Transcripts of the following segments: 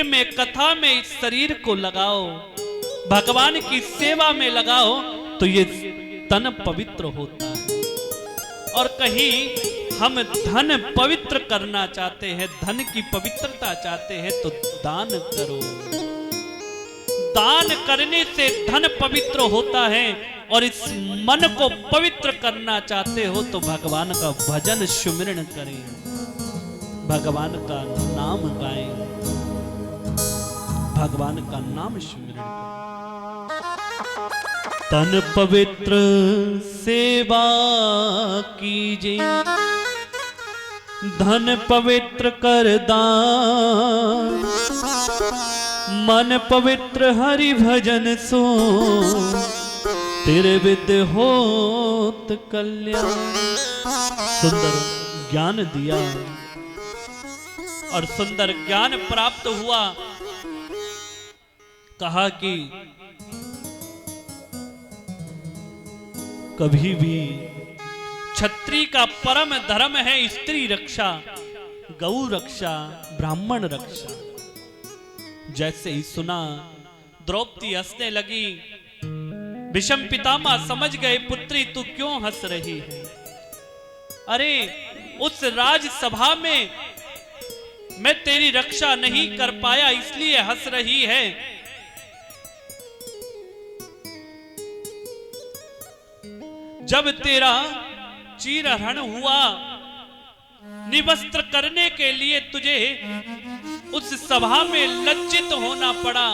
भक्ति में, कथा में इस शरीर को लगाओ, भगवान की सेवा में लगाओ, तो ये तन पवित्र होता है। और कहीं हम धन पवित्र करना चाहते हैं, धन की पवित्रता चाहते हैं, तो दान करो। दान करने से धन पवित्र होता है। और इस मन को पवित्र करना चाहते हो तो भगवान का भजन सुमिरन करें, भगवान का नाम गाएं, भगवान का नाम सुमिरन करें। तन पवित्र सेवा कीजिए, धन पवित्र कर दान, मन पवित्र हरि भजन सो, तेरे विद होत कल्याण। सुंदर ज्ञान दिया और सुंदर ज्ञान प्राप्त हुआ। कहा कि कभी भी क्षत्रिय का परम धर्म है स्त्री रक्षा, गौ रक्षा, ब्राह्मण रक्षा। जैसे ही सुना द्रौपदी हंसने लगी। भीष्म पितामह समझ गए, पुत्री तू क्यों हंस रही है? अरे उस राजसभा में मैं तेरी रक्षा नहीं कर पाया इसलिए हंस रही है। जब तेरा चीरहरण हुआ, निवस्त्र करने के लिए तुझे उस सभा में लज्जित होना पड़ा।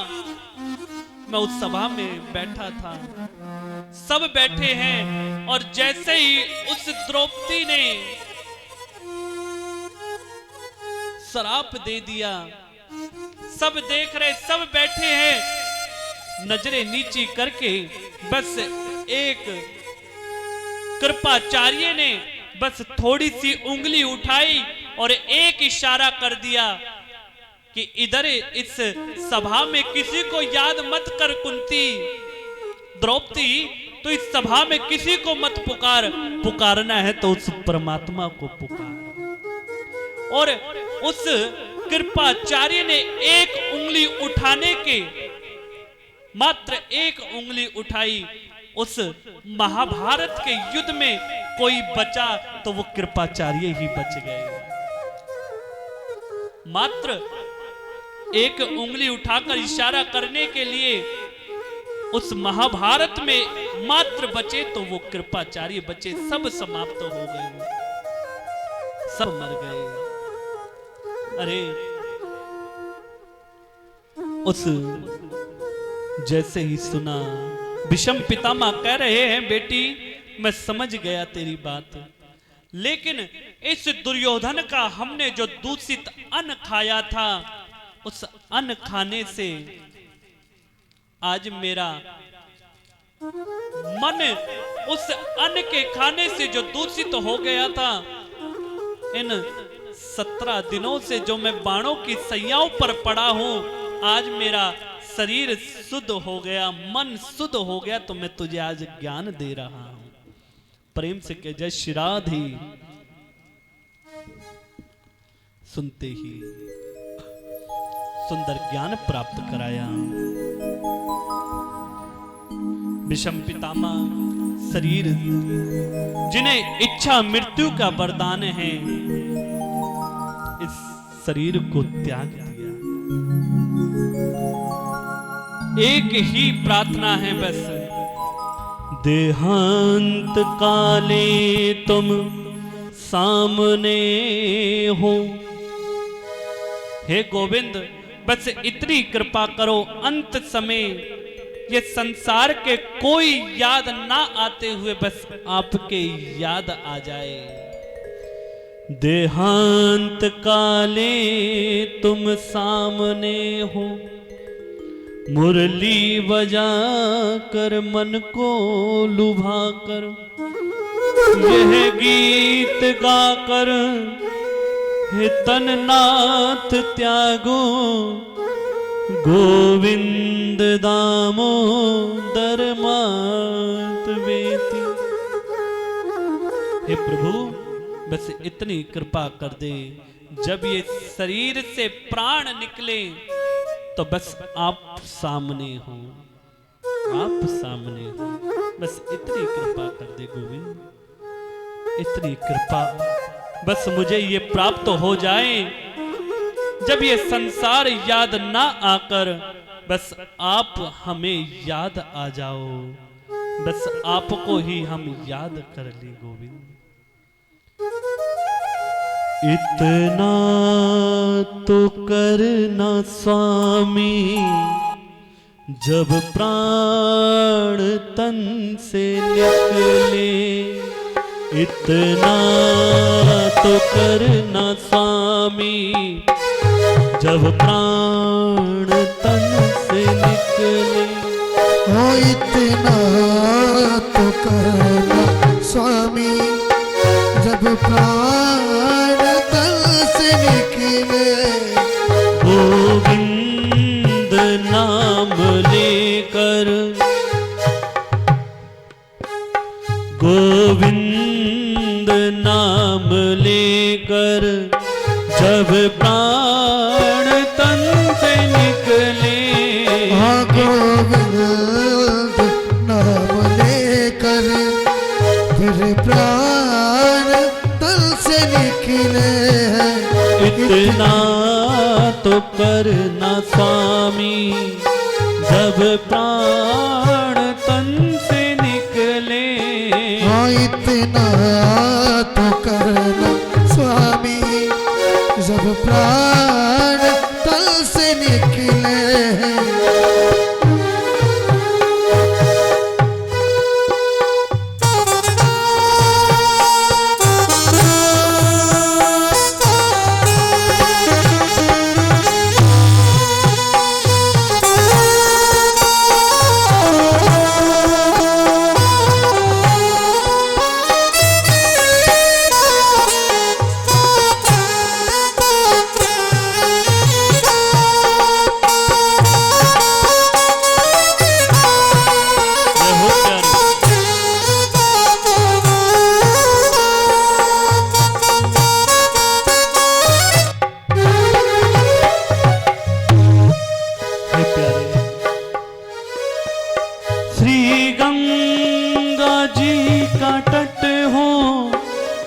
मैं उस सभा में बैठा था, सब बैठे हैं, और जैसे ही उस द्रौपदी ने श्राप दे दिया, सब देख रहे, सब बैठे हैं, नजरें नीची करके बस एक कृपाचार्य ने बस थोड़ी सी उंगली उठाई और एक इशारा कर दिया कि इधर इस सभा में किसी को याद मत कर कुंती, द्रौपदी तो इस सभा में किसी को मत पुकार, पुकारना है तो उस परमात्मा को पुकार। और उस कृपाचार्य ने एक उंगली उठाने के, मात्र एक उंगली उठाई। उस महाभारत के युद्ध में कोई बचा तो वो कृपाचार्य ही बच गए। मात्र एक उंगली उठाकर इशारा करने के लिए उस महाभारत में मात्र बचे तो वो कृपाचार्य बचे। सब समाप्त हो गए, सब मर गए। अरे उस जैसे ही सुना, भीष्म पितामह कह रहे हैं, बेटी मैं समझ गया तेरी बात, लेकिन इस दुर्योधन का हमने जो दूषित अन्न खाया था, उस अन्न खाने से आज मेरा मन उस अन्न के खाने से जो दूषित हो गया था, इन 17 दिनों से जो मैं बाणों की सैयाओं पर पड़ा हूं, आज मेरा शरीर शुद्ध हो गया, मन शुद्ध हो गया, तो मैं तुझे आज ज्ञान दे रहा हूं। प्रेम से कह जय श्री राधे। सुनते ही सुंदर ज्ञान प्राप्त कराया। भीष्म पितामह शरीर जिन्हें इच्छा मृत्यु का वरदान है, इस शरीर को त्याग दिया। एक ही प्रार्थना है बस, देहांत काले तुम सामने हो। हे गोविंद बस इतनी कृपा करो, अंत समय ये संसार के कोई याद ना आते हुए बस आपके याद आ जाए। देहांत काले तुम सामने हो, मुरली बजा कर मन को लुभा कर, यह गीत गाकर हे तननाथ त्यागो, गोविंद दामोदर मात बेती। हे प्रभु बस इतनी कृपा कर दे, जब ये शरीर से प्राण निकले तो बस आप सामने हो, आप सामने हो, बस इतनी कृपा कर दे गोविंद, इतनी कृपा बस मुझे ये प्राप्त हो जाए, जब ये संसार याद ना आकर बस आप हमें याद आ जाओ, बस आपको ही हम याद कर ले गोविंद। इतना तो करना स्वामी, जब प्राण तन से निकले, इतना तो करना स्वामी, जब प्राण तन से निकले। हो इतना तो करना स्वामी, जब प्राण तन से निकले। गोविंद नाम लेकर, गोविंद नाम लेकर, जब प्राण तन से निकले। हाँ गोविंद नाम लेकर, फिर प्राण तन से निकले। इतना तो करना स्वामी, जब प्राण तन से निकले। हाँ इतना तो करना स्वामी, जब प्राण तन से निकले।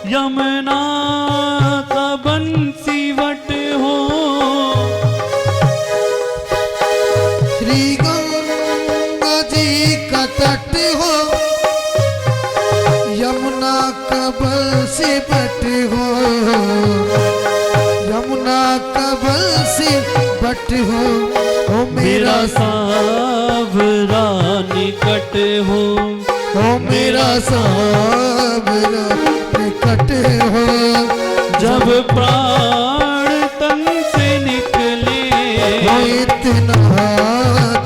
यमुना का बंसीवट हो। श्री गंगा जी का तट हो, यमुना का बंसीवट हो, यमुना का बंसीवट हो। ओ मेरा सावरा निकट हो, ओ मेरा सावरा निकट हो। जब प्राण तन से निकले। इतना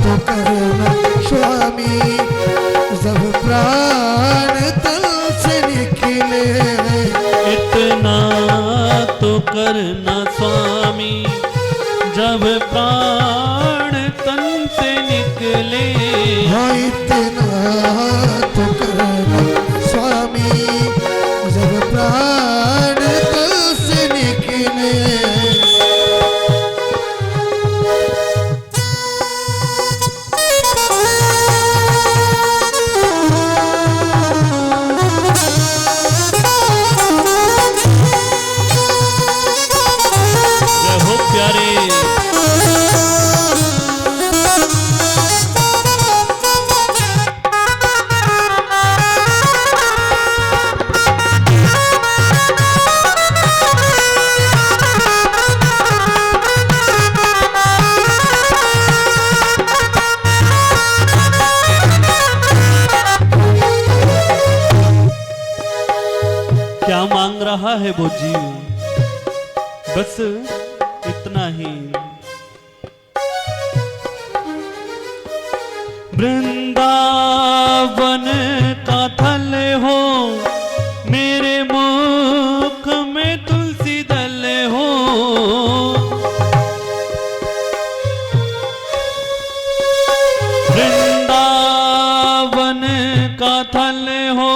तो करना स्वामी, जब प्राण तन से निकले। इतना तो करना स्वामी, जब प्राण तन से निकले। इतना तो करना स्वामी, जब प्राण तन से निकले। जय हो प्यारे। क्या मांग रहा है वो जीव, बस इतना ही। वृंदावन का थल हो, मेरे मुख में तुलसी दल हो। वृंदावन का थल हो,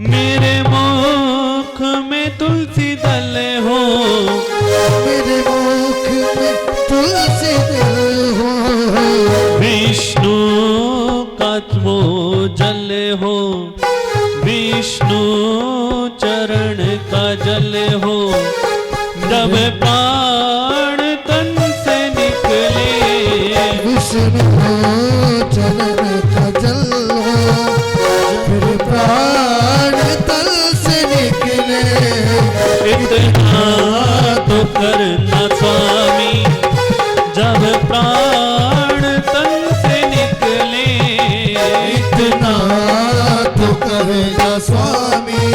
मेरे मुख में तुलसी दल हो। मेरे मुख में तुलसी दल हो, विष्णु का वो जल हो, विष्णु चरण का जल हो, जब प्राण तन से निकले। विष्णु चरण का जल हो, फिर प्राण तन से निकले। इतना तो करना स्वामी, जब प्राण तन से निकले। इतना तो करेगा स्वामी,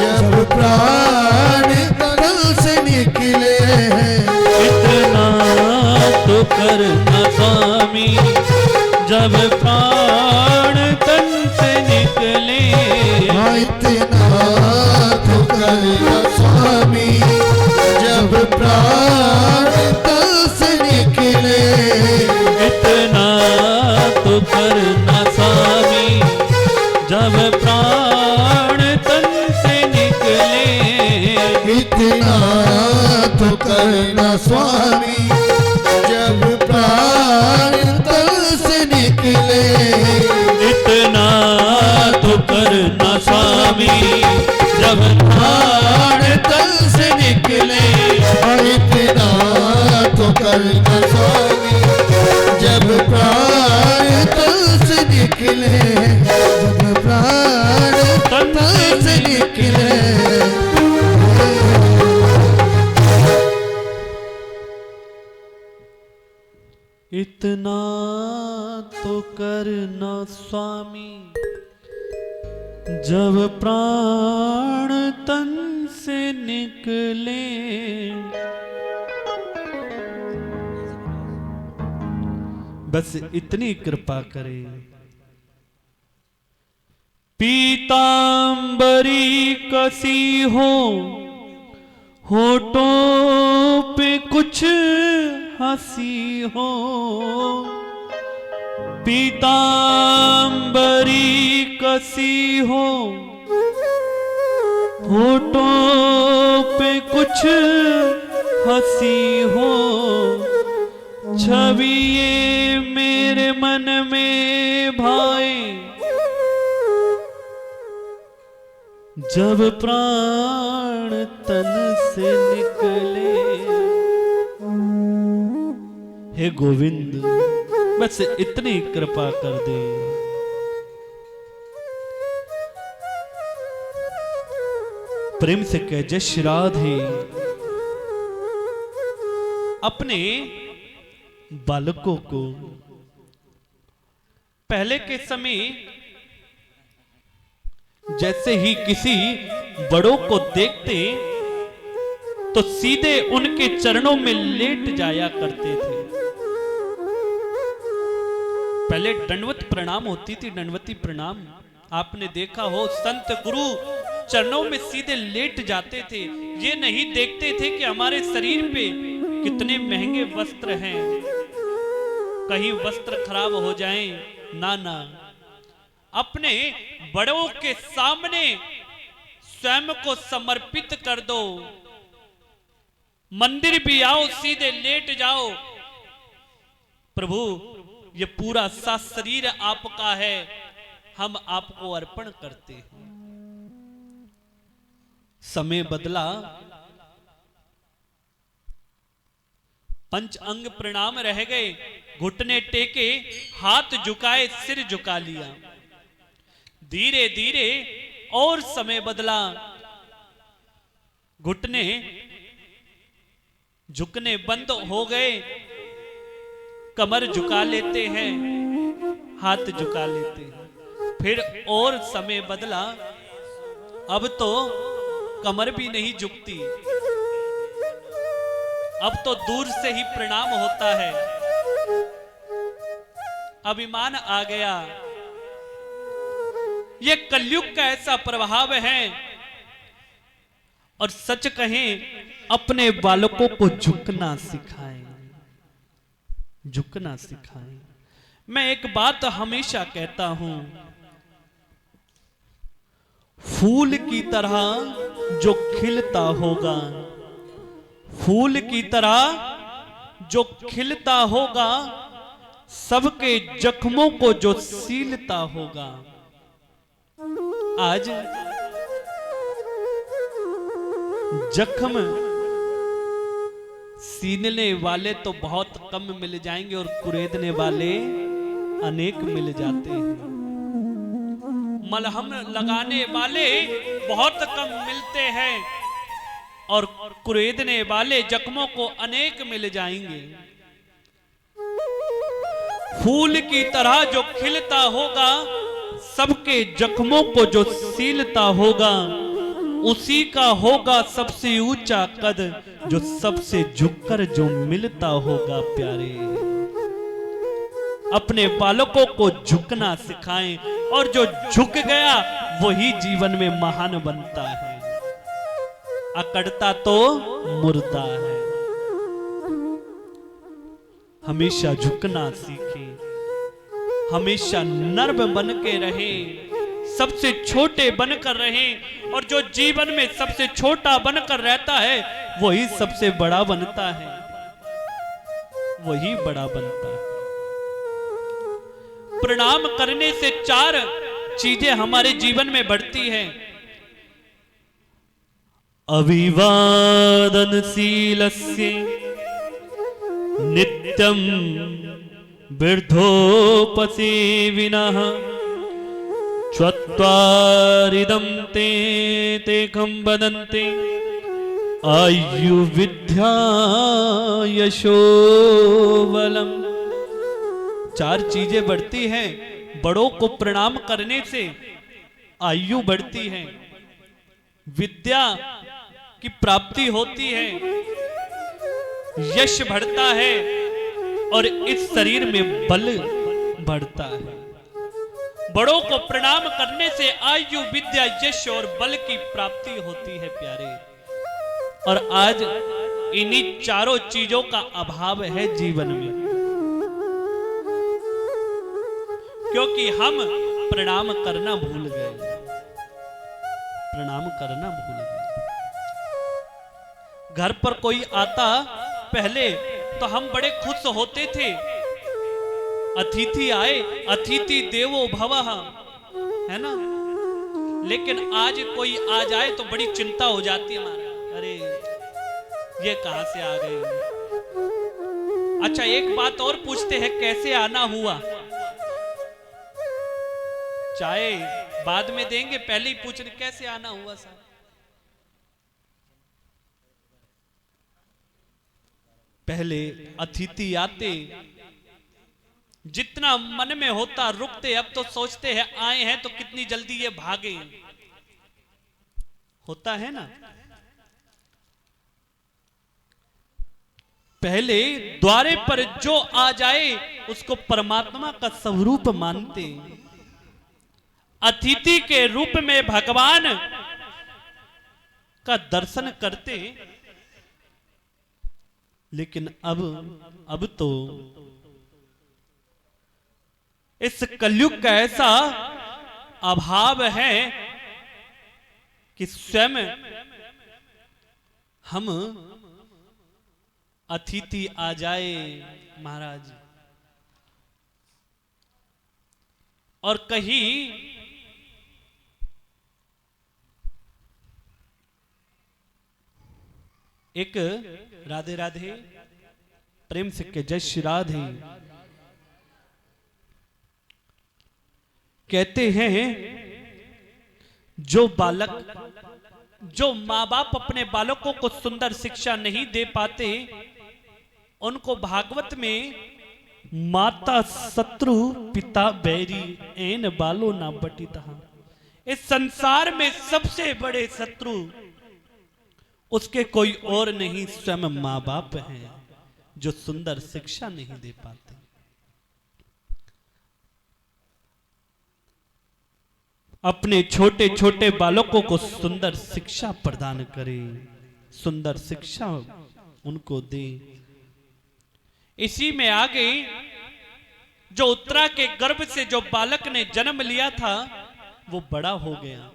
जब प्राण तन से निकले। इतना तो करना स्वामी, जब प्राण तन से निकले। हाँ, इतना तो करेगा स्वामी, जब प्राण तन से निकले। इतना तो करना स्वामी, जब प्राण तन से निकले। इतना तो करना स्वामी, जब प्राण तन से निकले। इतना तो करना स्वामी, जब प्राण तन से निकले। और इतना तो करना स्वामी, जब प्राण तन से निकले। जब प्राण तन से निकले। इतना तो करना स्वामी, जब प्राण तन से निकले। बस इतनी कृपा करे। पीतांबरी कसी हो, होठों पे कुछ हंसी हो। पीतांबरी कसी हो, होठों पे कुछ हंसी हो। छवि ये मेरे मन में भाए, जब प्राण तन से निकले। हे गोविंद, बस इतनी कृपा कर दे। प्रेम से कह जय श्री राधे। अपने बालकों को पहले के समय जैसे ही किसी बड़ों को देखते तो सीधे उनके चरणों में लेट जाया करते थे। पहले दंडवत प्रणाम होती थी, दंडवती प्रणाम। आपने देखा हो संत गुरु चरणों में सीधे लेट जाते थे। ये नहीं देखते थे कि हमारे शरीर पे कितने महंगे वस्त्र हैं, कहीं वस्त्र खराब हो जाएं। ना ना, अपने बड़ों के सामने स्वयं को समर्पित कर दो। मंदिर भी आओ, सीधे लेट जाओ। प्रभु, ये पूरा सा शरीर आपका है, हम आपको अर्पण करते हैं। समय बदला, पंच अंग प्रणाम रह गए, घुटने टेके, हाथ झुकाए, सिर झुका लिया। धीरे धीरे और समय बदला, घुटने झुकने बंद हो गए, कमर झुका लेते हैं, हाथ झुका लेते हैं। फिर और समय बदला, अब तो कमर भी नहीं झुकती, अब तो दूर से ही प्रणाम होता है। अभिमान आ गया। यह कलयुग का ऐसा प्रभाव है। और सच कहें, अपने बालकों को झुकना सिखाएं, झुकना सिखाएं। मैं एक बात हमेशा कहता हूं, फूल की तरह जो खिलता होगा, फूल की तरह जो खिलता होगा, सबके जख्मों को जो सीलता होगा। आज जख्म सीलने वाले तो बहुत कम मिल जाएंगे और कुरेदने वाले अनेक मिल जाते हैं। मलहम लगाने वाले बहुत कम मिलते हैं और कुरेदने वाले जख्मों को अनेक मिल जाएंगे। फूल की तरह जो खिलता होगा, सबके जख्मों को जो सीलता होगा, उसी का होगा सबसे ऊंचा कद, जो सबसे झुककर जो मिलता होगा। प्यारे, अपने बालकों को झुकना सिखाएं और जो झुक गया वही जीवन में महान बनता है। अकड़ता तो मुर्दा है। हमेशा झुकना सीखें, हमेशा नर्म बन के रहें, सबसे छोटे बनकर रहें, और जो जीवन में सबसे छोटा बनकर रहता है वही सबसे बड़ा बनता है, वही बड़ा बनता है। प्रणाम करने से 4 चीजें हमारे जीवन में बढ़ती हैं। अभिवादनशीलस्य नित्यं वृद्धोपसेविनः चत्वारिदं ते तेकं वदन्ते आयुर्विद्या यशो बलम्। 4 चीजें बढ़ती हैं। बड़ों को प्रणाम करने से आयु बढ़ती है, विद्या की प्राप्ति होती है, यश बढ़ता है और इस शरीर में बल बढ़ता है। बड़ों को प्रणाम करने से आयु, विद्या, यश और बल की प्राप्ति होती है। प्यारे, और आज इन्हीं 4 चीजों का अभाव है जीवन में, क्योंकि हम प्रणाम करना भूल गए, प्रणाम करना भूल गए। घर पर कोई आता पहले तो हम बड़े खुश होते थे, अतिथि आए, अतिथि देवो भवः, है ना। लेकिन आज कोई आ जाए तो बड़ी चिंता हो जाती है हमारा, अरे ये कहां से आ गए। अच्छा, एक बात और पूछते हैं, कैसे आना हुआ? चाहे बाद में देंगे, पहले ही पूछ रहे कैसे आना हुआ साहब। पहले अतिथि आते, जितना मन में होता रुकते, अब तो सोचते हैं आए हैं तो कितनी जल्दी ये भागे। होता है ना। पहले द्वारे पर जो आ जाए उसको परमात्मा का स्वरूप मानते, अतिथि के रूप में भगवान का दर्शन करते। लेकिन अब तो इस कलयुग का ऐसा अभाव है कि स्वयं हम अतिथि आ जाए महाराज, और कहीं एक राधे राधे प्रेम से के जय श्री राधे कहते हैं, जो बालक, जो माँ बाप अपने बालकों को सुंदर शिक्षा नहीं दे पाते, उनको भागवत में माता शत्रु पिता बैरी एन बालो ना बटिता, इस संसार में सबसे बड़े शत्रु उसके कोई और नहीं, स्वयं माँ बाप हैं जो सुंदर शिक्षा नहीं दे पाते। अपने छोटे छोटे बालकों को सुंदर शिक्षा प्रदान करें, सुंदर शिक्षा उनको दे। इसी में आगे जो उत्तरा के गर्भ से जो बालक ने जन्म लिया था वो बड़ा हो गया।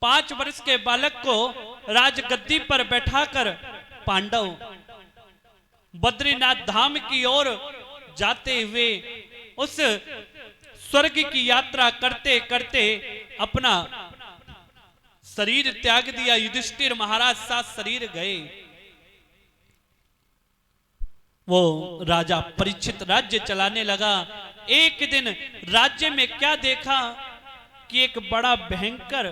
5 वर्ष के बालक को राजगद्दी पर बैठाकर पांडव बद्रीनाथ धाम की ओर जाते हुए उस स्वर्ग की यात्रा करते करते अपना शरीर त्याग दिया। युधिष्ठिर महाराज साथ शरीर गए। वो राजा परीक्षित राज्य चलाने लगा। एक दिन राज्य में क्या देखा कि एक बड़ा भयंकर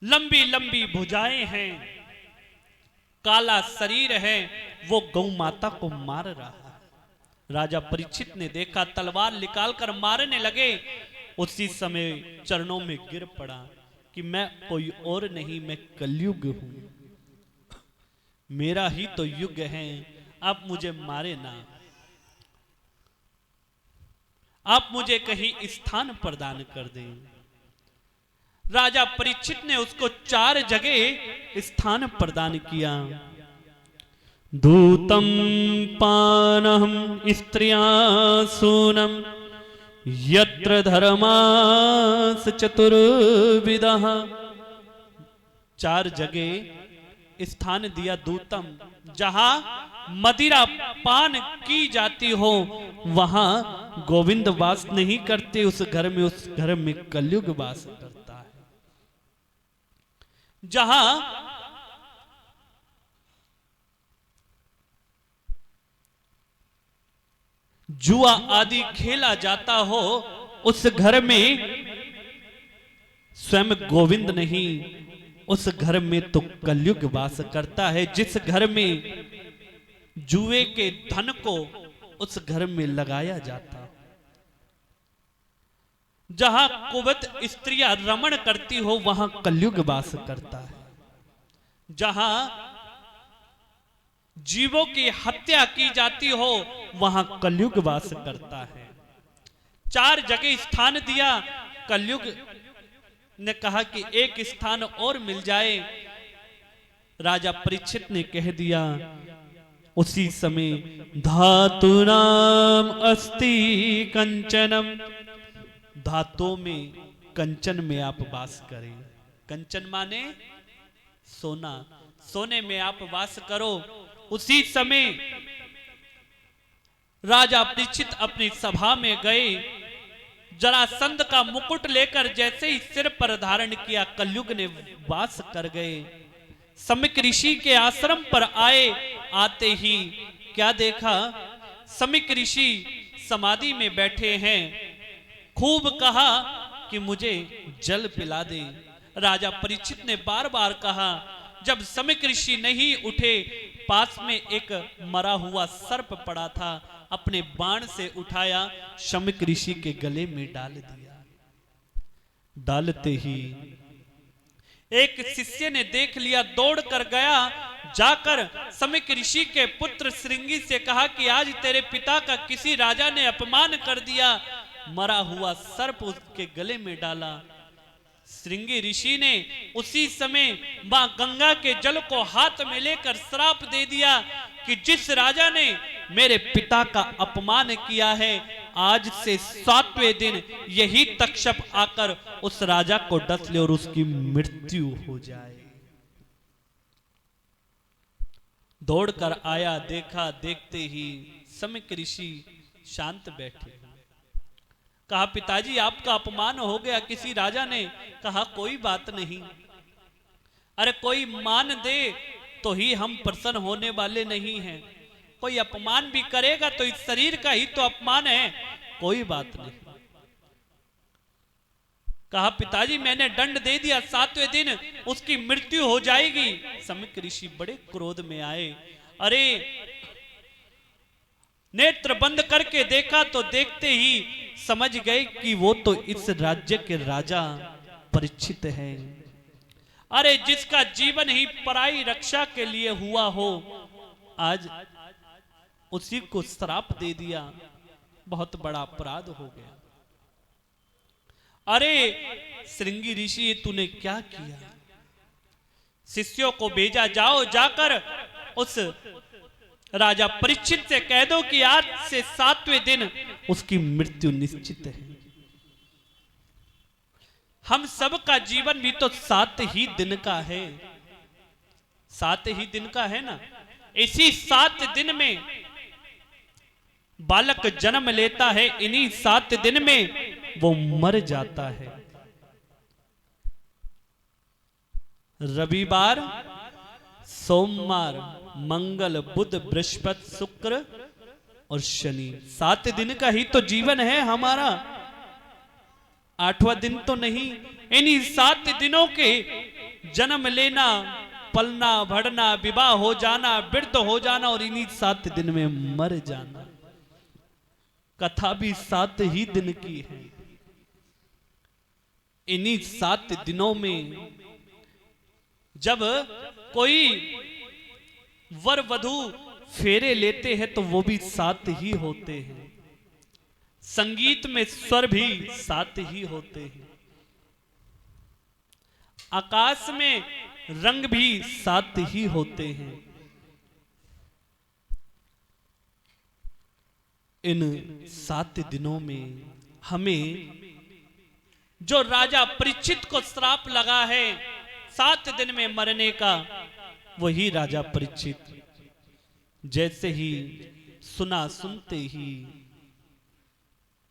लंबी लंबी भुजाएं हैं, काला शरीर है, वो गौ माता को मार रहा है। राजा परीक्षित ने देखा, तलवार निकालकर मारने लगे। उसी समय चरणों में गिर पड़ा कि मैं कोई और नहीं, मैं कलयुग हूं, मेरा ही तो युग है, आप मुझे मारे ना, आप मुझे कहीं स्थान प्रदान कर दें। राजा परीक्षित ने उसको 4 जगह स्थान प्रदान किया। दूतम पानहम स्त्रियां सूनम यत्र धर्मास चतुर्विदः। 4 जगह स्थान दिया दूतम, जहां मदिरा पान की जाती हो वहां गोविंद वास नहीं करते उस घर में, उस घर में कलयुग वास करता है। जहां जुआ आदि खेला जाता हो उस घर में स्वयं गोविंद नहीं, उस घर में तो कलयुग वास करता है। जिस घर में जुए के धन को उस घर में लगाया जाता, जहां कुवत स्त्रियां रमण करती हो वहां कलयुग वास करता है। जहां जीवों की हत्या की जाती हो वहां कलयुग वास करता है। 4 जगह स्थान दिया। कलयुग ने कहा कि एक स्थान और मिल जाए। राजा परीक्षित ने कह दिया। उसी समय धातुनाम अस्ति कंचनम, धातुओं में कंचन में आप वास करें। कंचन माने सोना, सोने में आप वास करो। उसी समय राजा परीक्षित अपनी सभा में गए। जरासंध का मुकुट लेकर जैसे ही सिर पर धारण किया, कलयुग ने वास कर गए। समिक ऋषि के आश्रम पर आए। आते ही क्या देखा, समिक ऋषि समाधि में बैठे हैं। खूब कहा कि मुझे जल पिला दे। राजा परीक्षित ने बार बार कहा। जब समिक ऋषि नहीं उठे, पास में एक मरा हुआ सर्प पड़ा था, अपने बाण से उठाया, समिक ऋषि के गले में डाल दिया। डालते ही एक शिष्य ने देख लिया, दौड़ कर गया। जाकर समिक ऋषि के पुत्र श्रृंगी से कहा कि आज तेरे पिता का किसी राजा ने अपमान कर दिया। मरा हुआ सर्प उसके गले में डाला। श्रृंगी ऋषि ने उसी समय मां गंगा के जल को हाथ में लेकर श्राप दे दिया कि जिस राजा ने मेरे पिता का अपमान किया है, आज से 7वें दिन यही तक्षक आकर उस राजा को डस ले और उसकी मृत्यु हो जाए। दौड़कर आया, देखा, देखते ही समिक ऋषि शांत बैठे। कहा पिताजी आपका अपमान हो गया किसी राजा ने। कहा कोई बात नहीं, अरे कोई मान दे तो ही हम प्रसन्न होने वाले नहीं हैं। कोई अपमान भी करेगा तो इस शरीर का ही तो अपमान है, कोई बात नहीं। कहा पिताजी मैंने दंड दे दिया, 7वें दिन उसकी मृत्यु हो जाएगी। समिक ऋषि बड़े क्रोध में आए। अरे नेत्र बंद करके देखा तो देखते ही समझ गए कि वो तो इस राज्य के राजा परीक्षित हैं। अरे जिसका जीवन ही पराई रक्षा के लिए हुआ हो, आज उसी को श्राप दे दिया, बहुत बड़ा अपराध हो गया। अरे श्रृंगी ऋषि तूने क्या किया? शिष्यों को भेजा, जाओ जाकर उस राजा परीक्षित से कह दो कि आज से 7वें दिन उसकी मृत्यु निश्चित है। हम सब का जीवन भी तो 7 ही दिन का है, 7 ही दिन का है ना। इसी 7 दिन में बालक जन्म लेता है, इन्हीं 7 दिन में वो मर जाता है। रविवार, सोमवार, मंगल, बुध, बृहस्पति, शुक्र और शनि, 7 दिन का ही तो जीवन है हमारा, 8वां दिन तो नहीं। इन्हीं 7 दिनों के जन्म लेना, पलना, बढ़ना, विवाह हो जाना, वृद्ध हो जाना और इन्हीं 7 दिन में मर जाना। कथा भी 7 ही दिन की है। इन्हीं 7 दिनों में जब कोई वर वधू फेरे लेते हैं तो वो भी 7 ही होते हैं। संगीत में स्वर भी 7 ही होते हैं। आकाश में रंग भी 7 ही होते हैं। इन 7 दिनों में हमें जो राजा परीक्षित को श्राप लगा है 7 दिन में मरने का, वही राजा परीक्षित जैसे ही सुना, सुनते ही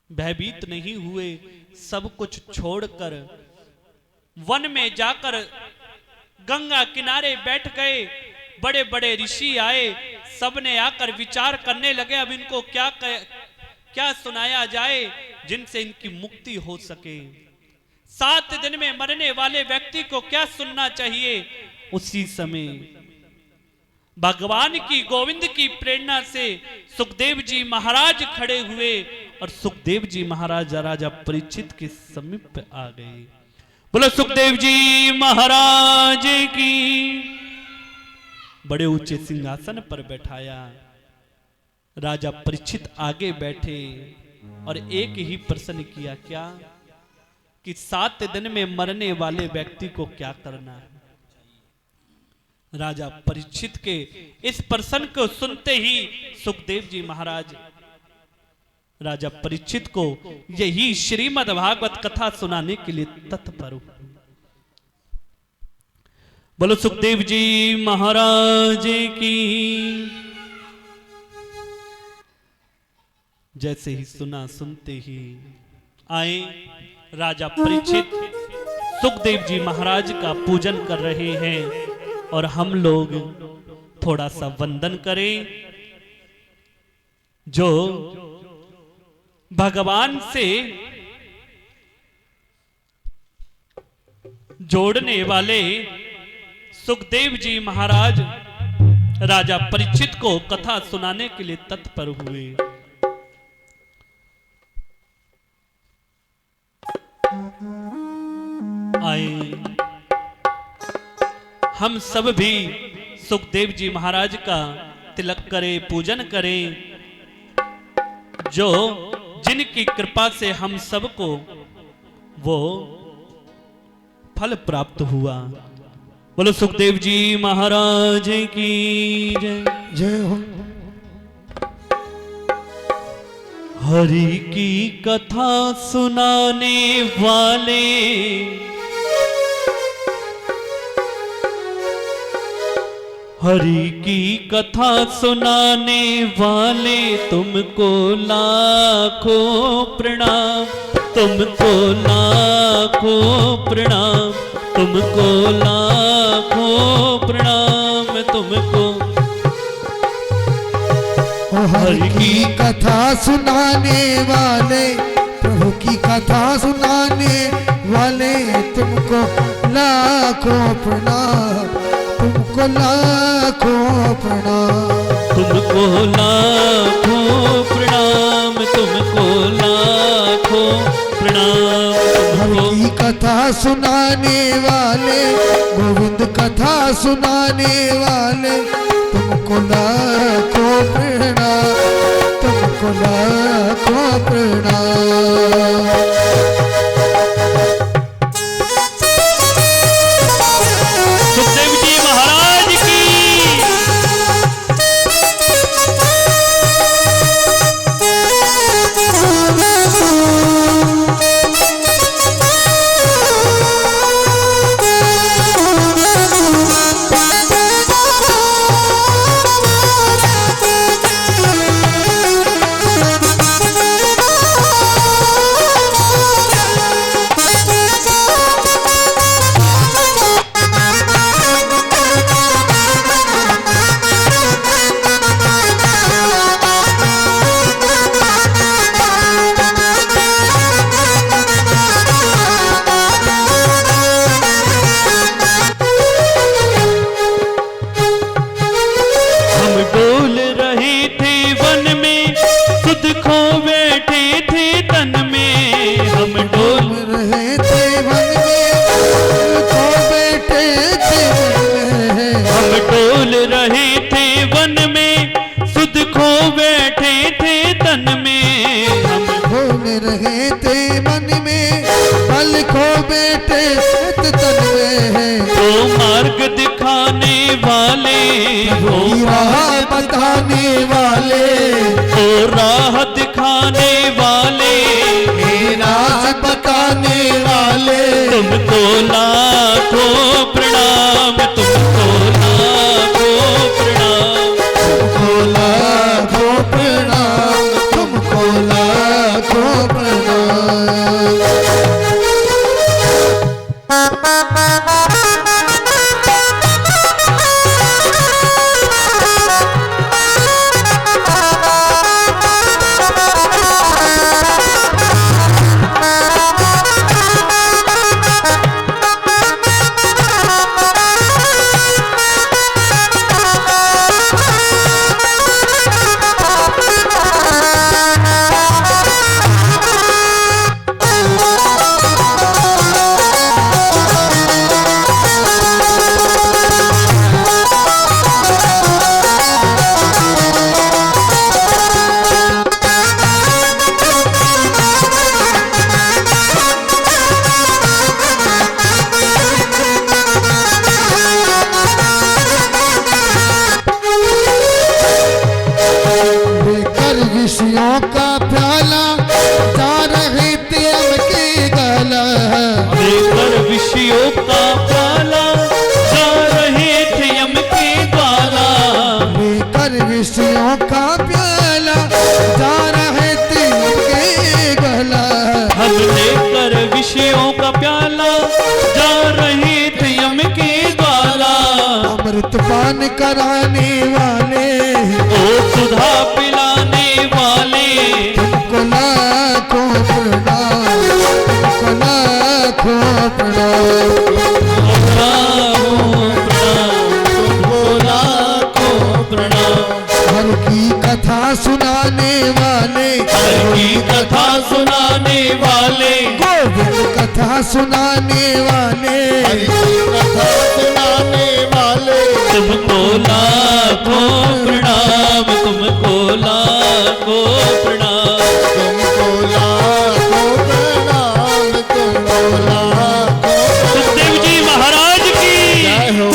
भयभीत नहीं हुए, सब कुछ छोड़कर वन में जाकर गंगा किनारे बैठ गए। बड़े बड़े ऋषि आए, सबने आकर विचार करने लगे अब इनको क्या सुनाया जाए जिनसे इनकी मुक्ति हो सके। 7 दिन में मरने वाले व्यक्ति को क्या सुनना चाहिए। उसी समय भगवान की, गोविंद की प्रेरणा से सुखदेव जी महाराज खड़े हुए और सुखदेव जी महाराज राजा परीक्षित के समीप आ गए। बोलो सुखदेव जी महाराज की। बड़े ऊंचे सिंहासन पर बैठाया। राजा परीक्षित आगे बैठे और एक ही प्रश्न किया, क्या कि 7 दिन में मरने वाले व्यक्ति को क्या करना है। राजा परीक्षित के इस प्रश्न को सुनते ही सुखदेव जी महाराज राजा परीक्षित को यही श्रीमद् भागवत कथा सुनाने के लिए तत्पर हुए। बोलो सुखदेव जी महाराज की। जैसे ही सुना, सुनते ही आए राजा परीक्षित सुखदेव जी महाराज का पूजन कर रहे हैं और हम लोग थोड़ा सा वंदन करें। जो भगवान से जोड़ने वाले सुखदेव जी महाराज राजा परीक्षित को कथा सुनाने के लिए तत्पर हुए। आए हम सब भी सुखदेव जी महाराज का तिलक करें, पूजन करें, जो जिनकी कृपा से हम सबको वो फल प्राप्त हुआ। बोलो सुखदेव जी महाराज की जय। जय हो। हरि की कथा सुनाने वाले हरि की कथा सुनाने वाले तुमको लाखों प्रणाम, तुमको लाखों प्रणाम, तुमको लाखों प्रणाम, तुमको। हरि की कथा सुनाने वाले, प्रभु की कथा सुनाने वाले तुमको लाखों प्रणाम, तुमको लाखों प्रणाम, तुमको लाखों प्रणाम, तुमको लाखों प्रणाम। हरि कथा सुनाने वाले, गोविंद कथा सुनाने वाले तुमको लाखों प्रणाम, तुमको लाखों प्रणाम। सुखदेव जी महाराज की। लिखो बेटे तन में है, वो मार्ग दिखाने वाले, वो राह बताने वाले, वो राह दिखाने वाले, राह बताने वाले, तुमको लाखों प्रणाम, तुमको लाखों प्रणाम, तुमको लाखों प्रणाम, तुमको लाखों प्रणाम। विषयों का प्याला जा रहे थे उनके गला, लेकर विषयों का प्याला जा रहे थे यम के द्वारा, लेकर विषयों का प्याला जा रहे थे उनके गला, हम लेकर विषयों का प्याला जा रहे थे यम के द्वारा, अमृत पान कराने वाले, ओ सुधा पिलाने वाले, तुमको लाखों प्रणाम, तुमको लाखों प्रणाम, तुमको लाखों प्रणाम, हर की कथा सुनाने वाले, हर की कथा सुनाने वाले, गोविंद कथा सुनाने वाले, कथा सुनाने वाले, तुमको लाखों प्रणाम, तुमको लाखों प्रणाम, तुमको लाखों प्रणाम, तुमको लाखों सुखदेव जी महाराज की जय हो।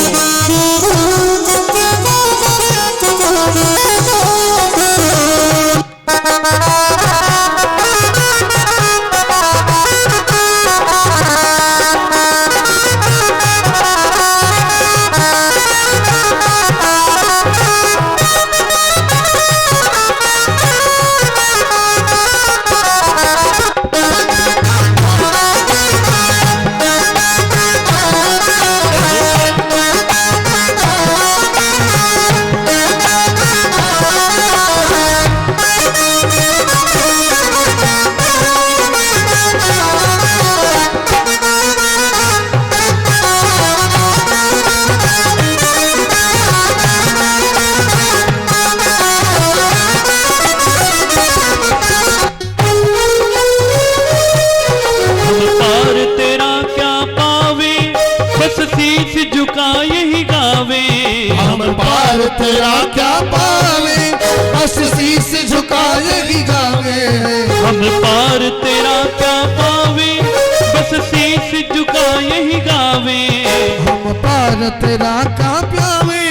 शीश झुका यही गावे, हम पार तेरा क्या पावे, बस शीश झुकाए ही गावे, हम पार तेरा क्या पावे, बस शीश झुका यही गावे, हम पार तेरा क्या प्यावे,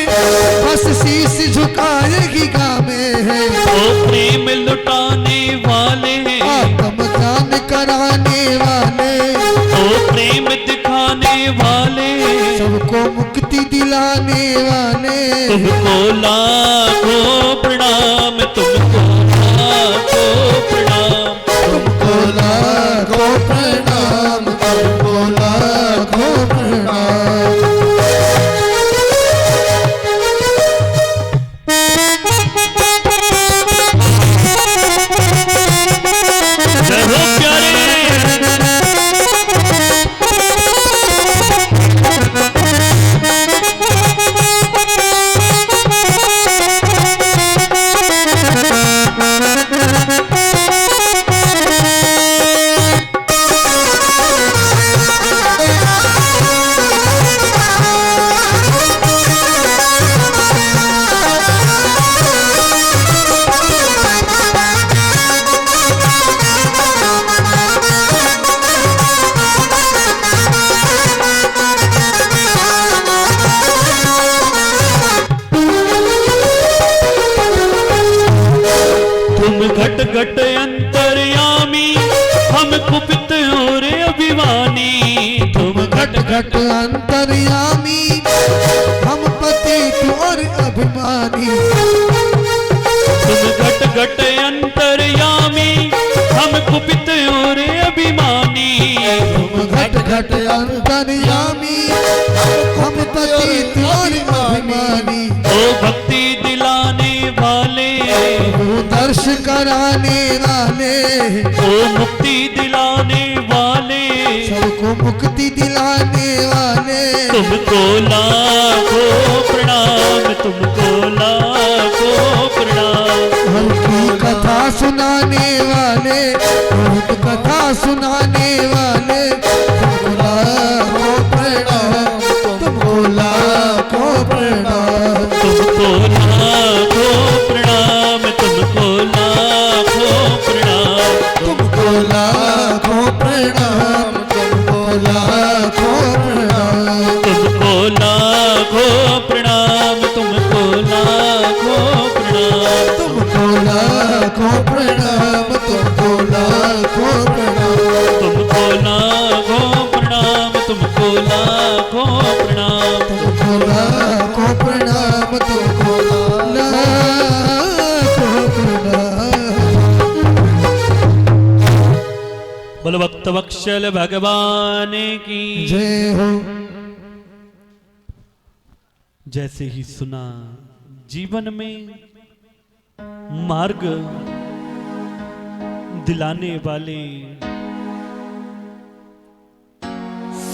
बस शीश झुकाए ही गावे हैं। ओ प्रेम लुटाने वाले, आत्म ज्ञान कराने वाले, ओ प्रेम दिखाने वाले, सबको मुक्ति दिलाने वाले, तुमको लाखों प्रणाम, तुमको लाखों प्रणाम, तुमको लाखों प्रणाम, तुमको लाखों प्रणाम। जय हो प्यारे। तुम घट घट अंतर्यामी हम कुपित और अभिमानी। तुम घट घट अंतर्यामी हम पतित और अभिमानी। तुम घट घट अंतर्यामी हम कुपित और अभिमानी। तुम घट घट अंतर्यामी हम पतित और अभिमानी। ओ भक्ति दिलाने वाले, ओ दर्श कराने वाले, ओ मुक्ति दिलाने वाले, सबको मुक्ति दिलाने वाले। तुमको लाखों प्रणाम, तुमको लाखों प्रणाम। हल्की कथा सुनाने वाले, बहुत कथा सुनाने वाले, तुमको लाखों प्रणाम, तुमको लाखों प्रणाम। तुमको लाखों प्रणाम, तुमको लाखों प्रणाम। तुमको लाखों प्रणाम, तुमको लाखों प्रणाम। तुमको लाखों प्रणाम, तुमको लाखों प्रणाम। तुमको लाखों प्रणाम, तुमको लाखों प्रणाम। तुमको लाखों प्रणाम, तुमको लाखों प्रणाम। तुमको लाखों प्रणाम, तुमको लाखों प्रणाम। बोलो भक्त वत्सल भगवान की जय हो। जैसे ही सुना जीवन में मार्ग दिलाने वाले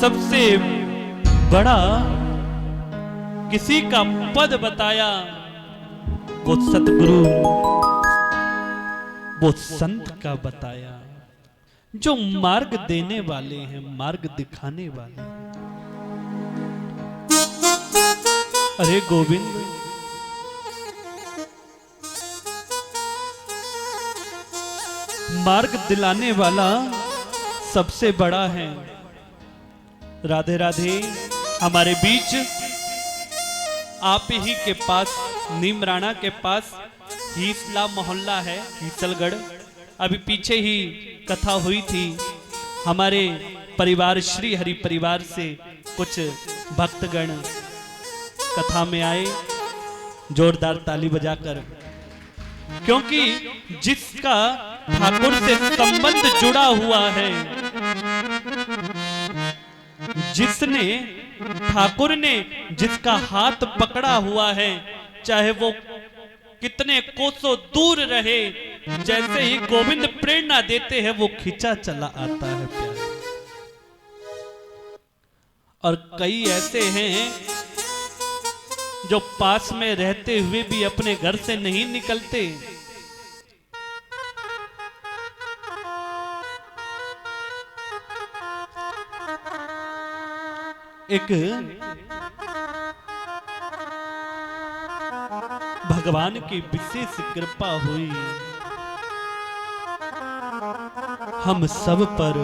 सबसे बड़ा किसी का पद बताया, वो सतगुरु, वो संत का बताया, जो मार्ग देने वाले हैं, मार्ग दिखाने वाले हैं। अरे गोविंद, मार्ग दिलाने वाला सबसे बड़ा है। राधे राधे। हमारे बीच आप ही के पास, नीमराणा के पास हीसला मोहल्ला है, हीसलगढ़। अभी पीछे ही कथा हुई थी। हमारे परिवार श्री हरि परिवार से कुछ भक्तगण कथा में आए, जोरदार ताली बजाकर, क्योंकि जिसका ठाकुर से संबंध जुड़ा हुआ है, जिसने ठाकुर ने जिसका हाथ पकड़ा हुआ है, चाहे वो कितने कोसों दूर रहे, जैसे ही गोविंद प्रेरणा देते हैं वो खिंचा चला आता है प्यारे। और कई ऐसे हैं जो पास में रहते हुए भी अपने घर से नहीं निकलते। एक भगवान की विशेष कृपा हुई हम सब पर।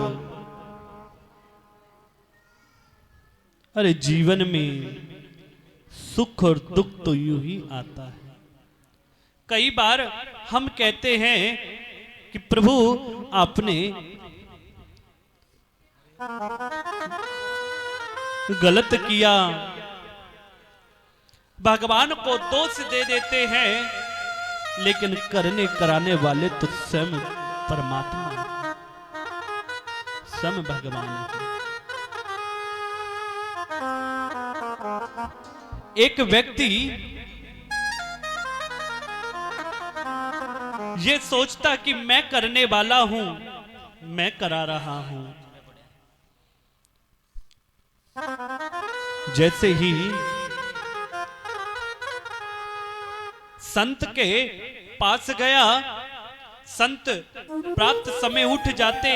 अरे जीवन में सुख और दुख तो यूं ही आता है। कई बार हम कहते हैं कि प्रभु आपने गलत किया, भगवान को दोष दे देते हैं, लेकिन करने कराने वाले तो स्वयं परमात्मा है, स्वयं भगवान है। एक व्यक्ति ये सोचता कि मैं करने वाला हूं, मैं करा रहा हूं, जैसे ही संत के पास गया, संत प्रातः समय उठ जाते,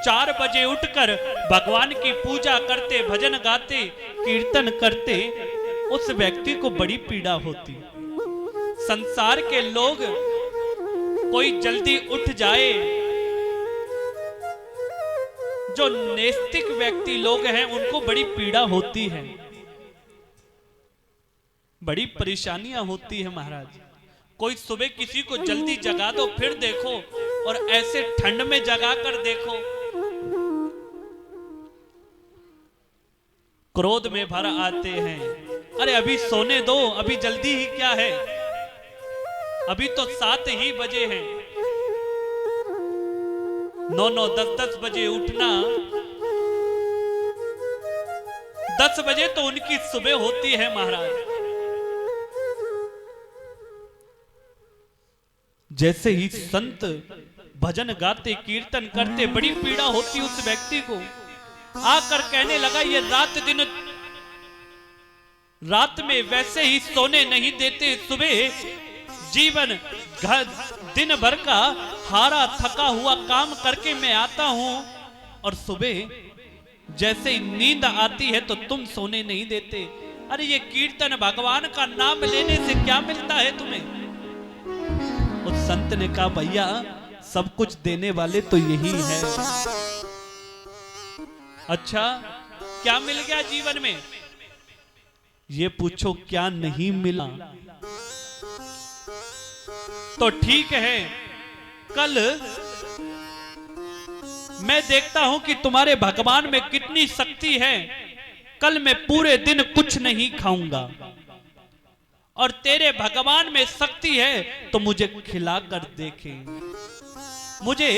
4 बजे उठकर भगवान की पूजा करते, भजन गाते, कीर्तन करते। उस व्यक्ति को बड़ी पीड़ा होती। संसार के लोग कोई जल्दी उठ जाए, जो नैतिक व्यक्ति लोग हैं उनको बड़ी पीड़ा होती है, बड़ी परेशानियां होती है महाराज। कोई सुबह किसी को जल्दी जगा दो, फिर देखो, और ऐसे ठंड में जगा कर देखो। क्रोध में भर आते हैं, अरे अभी सोने दो, अभी जल्दी ही क्या है, अभी तो 7 ही बजे हैं। 9-9, 10-10 बजे उठना, 10 बजे तो उनकी सुबह होती है महाराज। जैसे ही संत भजन गाते, कीर्तन करते, बड़ी पीड़ा होती उस व्यक्ति को। आकर कहने लगा, ये रात में वैसे ही सोने नहीं देते, सुबह जीवन घर दिन भर का हारा थका हुआ काम करके मैं आता हूं, और सुबह जैसे ही नींद आती है तो तुम सोने नहीं देते। अरे ये कीर्तन, भगवान का नाम लेने से क्या मिलता है तुम्हें? उस संत ने कहा, भैया सब कुछ देने वाले तो यही है। अच्छा, क्या मिल गया जीवन में? ये पूछो क्या नहीं मिला। तो ठीक है, कल मैं देखता हूं कि तुम्हारे भगवान में कितनी शक्ति है। कल मैं पूरे दिन कुछ नहीं खाऊंगा, और तेरे भगवान में शक्ति है तो मुझे खिलाकर देखे, मुझे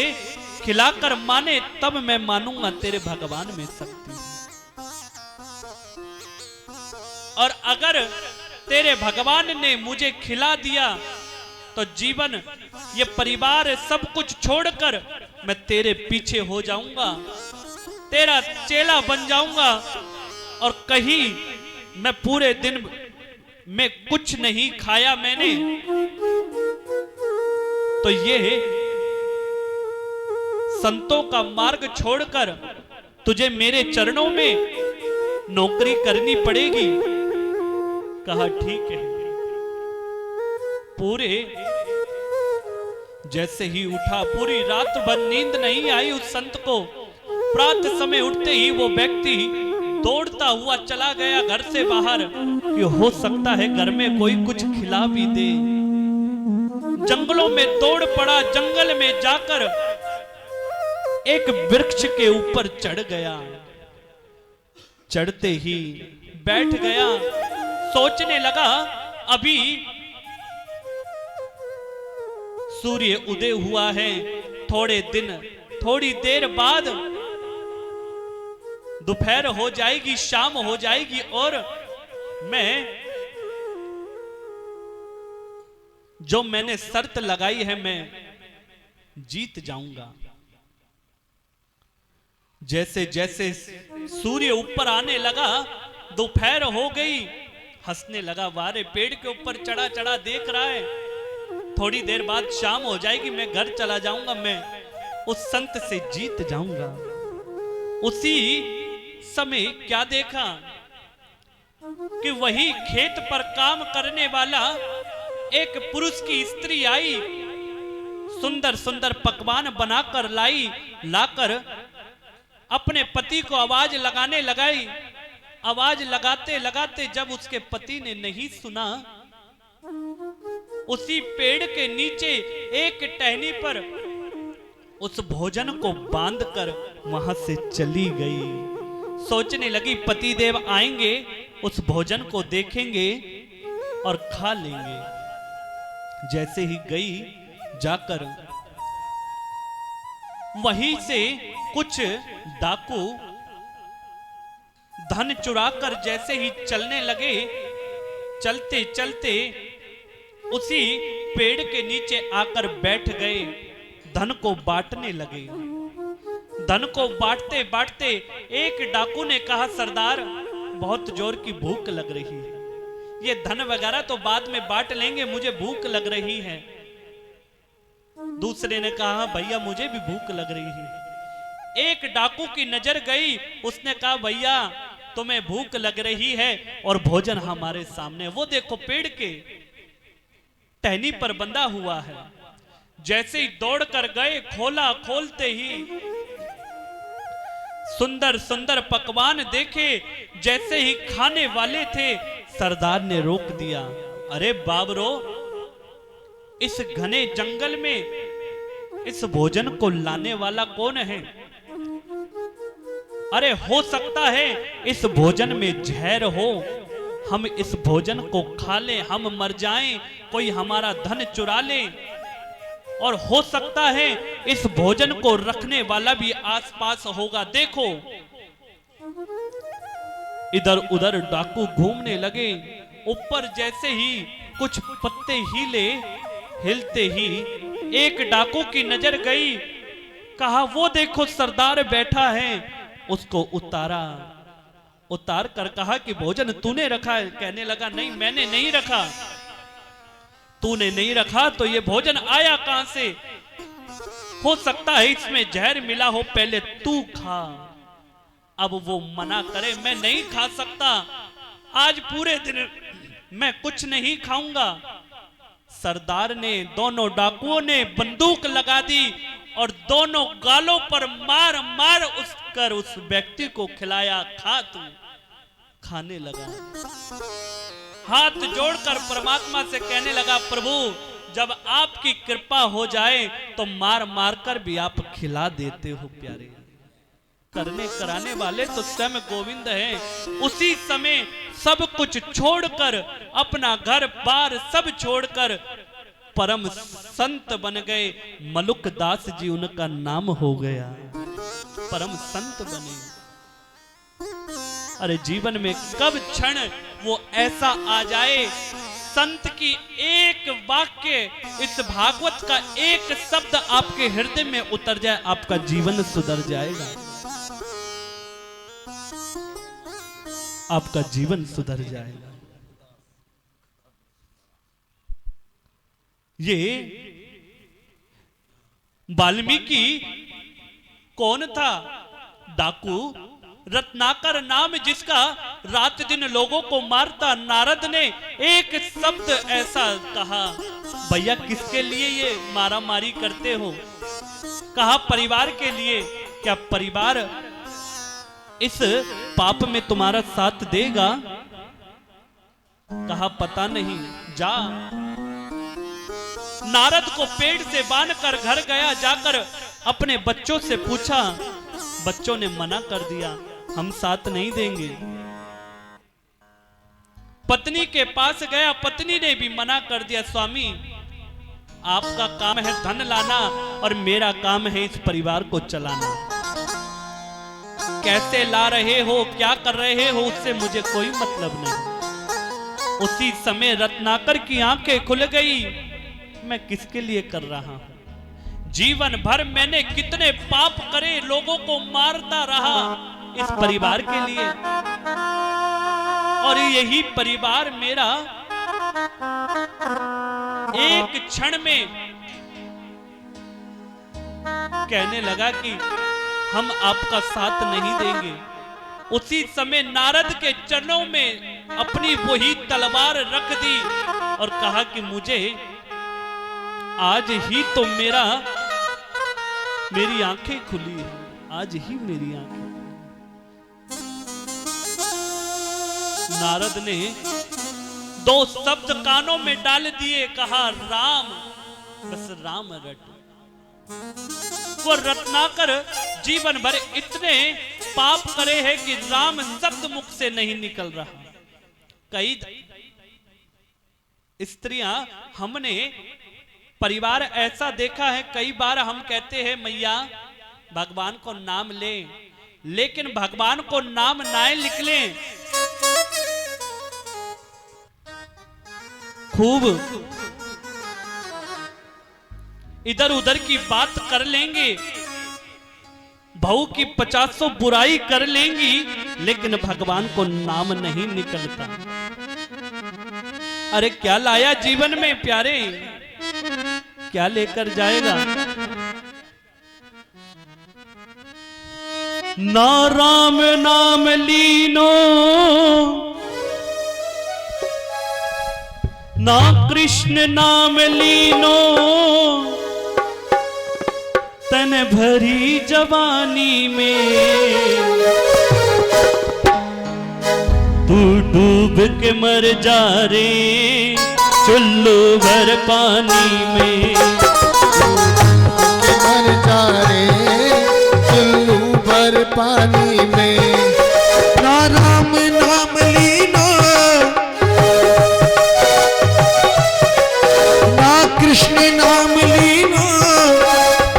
खिलाकर माने, तब मैं मानूंगा तेरे भगवान में शक्ति है। और अगर तेरे भगवान ने मुझे खिला दिया तो जीवन, ये परिवार, सब कुछ छोड़कर मैं तेरे पीछे हो जाऊंगा, तेरा चेला बन जाऊंगा, और कहीं मैं पूरे दिन में कुछ नहीं खाया मैंने, तो ये संतों का मार्ग छोड़कर तुझे मेरे चरणों में नौकरी करनी पड़ेगी। कहा ठीक है। पूरे जैसे ही उठा, पूरी रात भर नींद नहीं आई उस संत को। प्रातः समय उठते ही वो व्यक्ति दौड़ता हुआ चला गया घर से बाहर, कि हो सकता है घर में कोई कुछ खिला भी दे। जंगलों में दौड़ पड़ा, जंगल में जाकर एक वृक्ष के ऊपर चढ़ गया। चढ़ते ही बैठ गया, सोचने लगा अभी सूर्य उदय हुआ है, थोड़ी देर बाद दोपहर हो जाएगी, शाम हो जाएगी, और मैं जो मैंने शर्त लगाई है मैं जीत जाऊंगा। जैसे जैसे सूर्य ऊपर आने लगा, दोपहर हो गई, हंसने लगा, वारे पेड़ के ऊपर चढ़ा चढ़ा देख रहा है, थोड़ी देर बाद शाम हो जाएगी, मैं घर चला जाऊंगा, मैं उस संत से जीत जाऊंगा। उसी समय क्या देखा कि वही खेत पर काम करने वाला एक पुरुष की स्त्री आई, सुंदर सुंदर पकवान बनाकर लाई, लाकर अपने पति को आवाज लगाने लगाई। आवाज लगाते लगाते जब उसके पति ने नहीं सुना, उसी पेड़ के नीचे एक टहनी पर उस भोजन को बांधकर वहां से चली गई। सोचने लगी पतिदेव आएंगे, उस भोजन को देखेंगे और खा लेंगे। जैसे ही गई, जाकर वहीं से कुछ डाकू धन चुराकर जैसे ही चलने लगे, चलते चलते उसी पेड़ के नीचे आकर बैठ गए, धन को बांटने लगे। धन को बांटते बांटते एक डाकू ने कहा, सरदार बहुत जोर की भूख लग रही है, ये धन वगैरह तो बाद में बांट लेंगे, मुझे भूख लग रही है। दूसरे ने कहा, भैया मुझे भी भूख लग रही है। एक डाकू की नजर गई, उसने कहा, भैया तुम्हें भूख लग रही है और भोजन हमारे सामने, वो देखो पेड़ के टहनी पर बंधा हुआ है। जैसे ही दौड़कर गए, खोला, खोलते ही सुंदर सुंदर पकवान देखे, जैसे ही खाने वाले थे, सरदार ने रोक दिया। अरे बाबरो, इस घने जंगल में इस भोजन को लाने वाला कौन है? अरे हो सकता है इस भोजन में जहर हो, हम इस भोजन को खा लें, हम मर जाएं, कोई हमारा धन चुरा ले। और हो सकता है इस भोजन को रखने वाला भी आसपास होगा। देखो इधर उधर डाकू घूमने लगे। ऊपर जैसे ही कुछ पत्ते हिले, हिलते ही एक डाकू की नजर गई। कहा वो देखो सरदार बैठा है। उसको उतारा, उतार कर कहा कि भोजन तूने रखा है? कहने लगा नहीं मैंने नहीं रखा। तूने नहीं रखा तो ये भोजन आया कहां से? हो सकता है इसमें जहर मिला हो, पहले तू खा। अब वो मना करे, मैं नहीं खा सकता, आज पूरे दिन मैं कुछ नहीं खाऊंगा। सरदार ने, दोनों डाकुओं ने बंदूक लगा दी और दोनों गालों पर मार मार उस व्यक्ति को खिलाया। खा तू। खाने लगा, हाथ जोड़कर परमात्मा से कहने लगा प्रभु जब आपकी कृपा हो जाए तो मार मार कर भी आप खिला देते हो प्यारे। करने कराने वाले तो स्वयं गोविंद हैं। उसी समय सब कुछ छोड़कर, अपना घर बार सब छोड़कर परम संत बन गए। मलुक दास जी उनका नाम हो गया, परम संत बने। अरे जीवन में कब क्षण वो ऐसा आ जाए, संत की एक वाक्य, इस भागवत का एक शब्द आपके हृदय में उतर जाए, आपका जीवन सुधर जाएगा, आपका जीवन सुधर जाएगा। ये वाल्मीकि कौन था? डाकू रत्नाकर नाम जिसका रात दिन लोगों को मारता। नारद ने एक शब्द ऐसा कहा, भैया किसके लिए ये मारा मारी करते हो? कहा परिवार के लिए। क्या परिवार इस पाप में तुम्हारा साथ देगा? कहा पता नहीं, जा। नारद को पेड़ से बांधकर घर गया, जाकर अपने बच्चों से पूछा। बच्चों ने मना कर दिया, हम साथ नहीं देंगे। पत्नी के पास गया, पत्नी ने भी मना कर दिया, स्वामी आपका काम है धन लाना और मेरा काम है इस परिवार को चलाना। कैसे ला रहे हो, क्या कर रहे हो, उससे मुझे कोई मतलब नहीं। उसी समय रत्नाकर की आंखें खुल गई, मैं किसके लिए कर रहा हूं? जीवन भर मैंने कितने पाप करे, लोगों को मारता रहा इस परिवार के लिए, और यही परिवार मेरा एक क्षण में कहने लगा कि हम आपका साथ नहीं देंगे। उसी समय नारद के चरणों में अपनी वही तलवार रख दी और कहा कि मुझे आज ही तो मेरी आंखें खुली है, आज ही मेरी आंखें। नारद ने दो शब्द कानों में डाल दिए, कहा राम, बस राम रट। वो रत्नाकर जीवन भर इतने पाप करे हैं कि राम शब्द मुख से नहीं निकल रहा। कई स्त्रियां, हमने परिवार ऐसा देखा है, कई बार हम कहते हैं मैया भगवान को नाम ले, लेकिन भगवान को नाम ना निकले, खूब इधर उधर की बात कर लेंगे, बहू की 50 बुराई कर लेंगी, लेकिन भगवान को नाम नहीं निकलता। अरे क्या लाया जीवन में प्यारे, क्या लेकर जाएगा? ना राम नाम लीनो, ना कृष्ण नाम लीनो, तन भरी जवानी में तू डूब के मर जा रे, चुल्लू भर पानी में। के मर जा रे चुल्लू भर पानी में। ना राम नाम लीनो ना कृष्ण नाम लीनो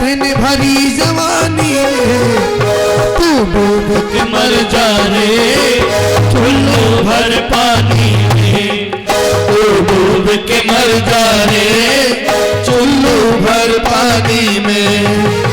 तेने भरी जवानी में। तू डूब के मर जा रे चुल्लू भर पानी में। तू डूब के मर जा रे चुल्लू भर पानी में।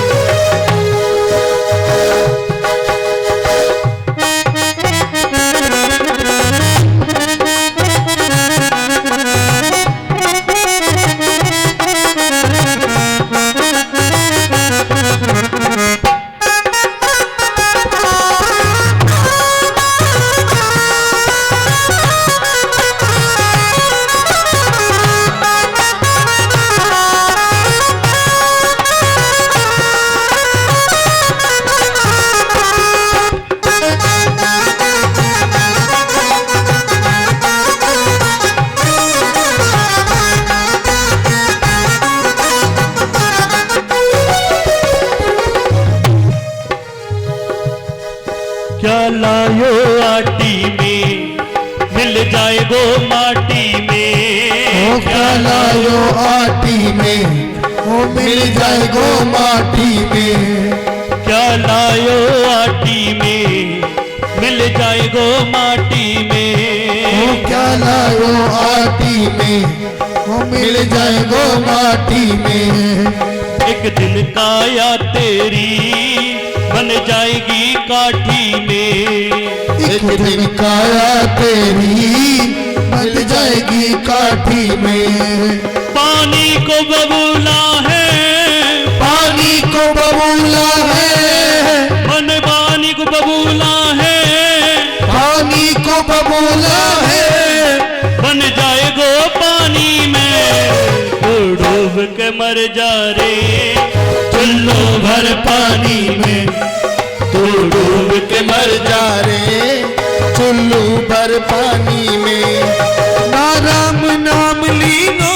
क्या लायो आटी में मिल जाएगो माटी में। ओ क्या लायो आटी में ओ मिल जाएगो माटी में। क्या लायो आटी में मिल जाएगो माटी में। ओ क्या लायो आटी में ओ मिल जाएगो माटी में। एक दिन काया तेरी बन जाएगी काठी में। एक दिन काया तेरी बन जाएगी काठी में। पानी को बबूला है पानी को बबूला है मन पानी को बबूला है। पानी को बबूला है बन जाएगो पानी में। तू डूब के मर जा रे चुल्लू भर पानी में। तू डूब के मर जा रे चुल्लू भर पानी में। ना राम नाम लीनो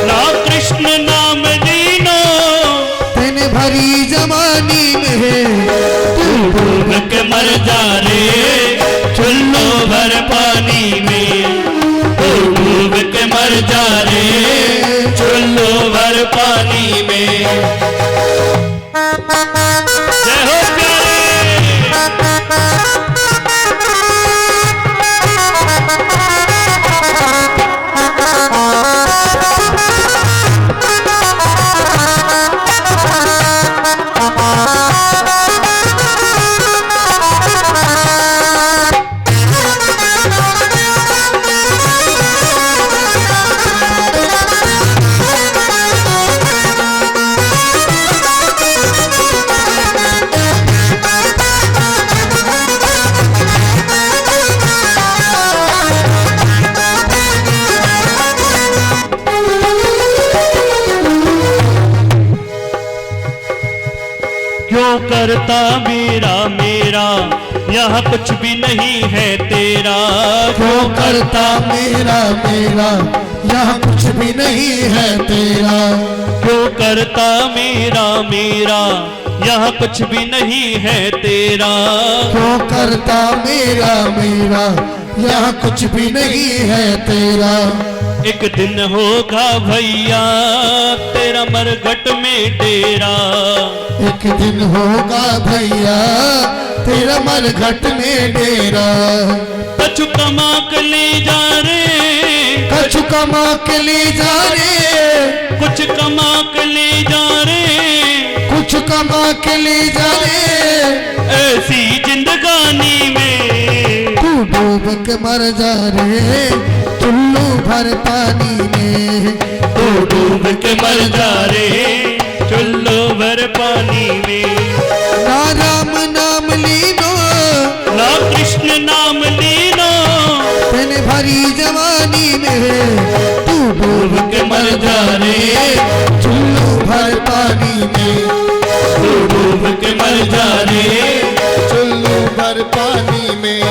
ना कृष्ण नाम लीनो तेने भरी जवानी में। तू डूब के मर जा रे चुल्लू भर पानी में। तू डूब के मर जा रे चुल्लू भर पानी में। जय हो प्यारे। क्यों करता मेरा मेरा यहाँ कुछ भी नहीं है तेरा। क्यों करता मेरा मेरा यहाँ कुछ भी नहीं है तेरा। क्यों करता मेरा मेरा यहाँ कुछ भी नहीं है तेरा। क्यों करता मेरा मेरा यहाँ कुछ भी नहीं है तेरा। एक दिन होगा भैया तेरा मरघट में डेरा। एक दिन होगा भैया तेरा मरघट में डेरा। कछु कमा के ले जा रे कछु कमा के ले जा रे कुछ कमा के ले जा रे कुछ कमा के ले जा रे। ऐसी जिंदगानी में तू डूब के मर जा रे चुल्लू भर पानी में। तू डूब के मर जा रे चुल्लू भर पानी में। ना राम नाम लीनो ना कृष्ण नाम लीनो तेने भरी जवानी में। तू डूब के मर जा रे चुल्लू भर पानी में। तू डूब के मर जा रे चुल्लू भर पानी में।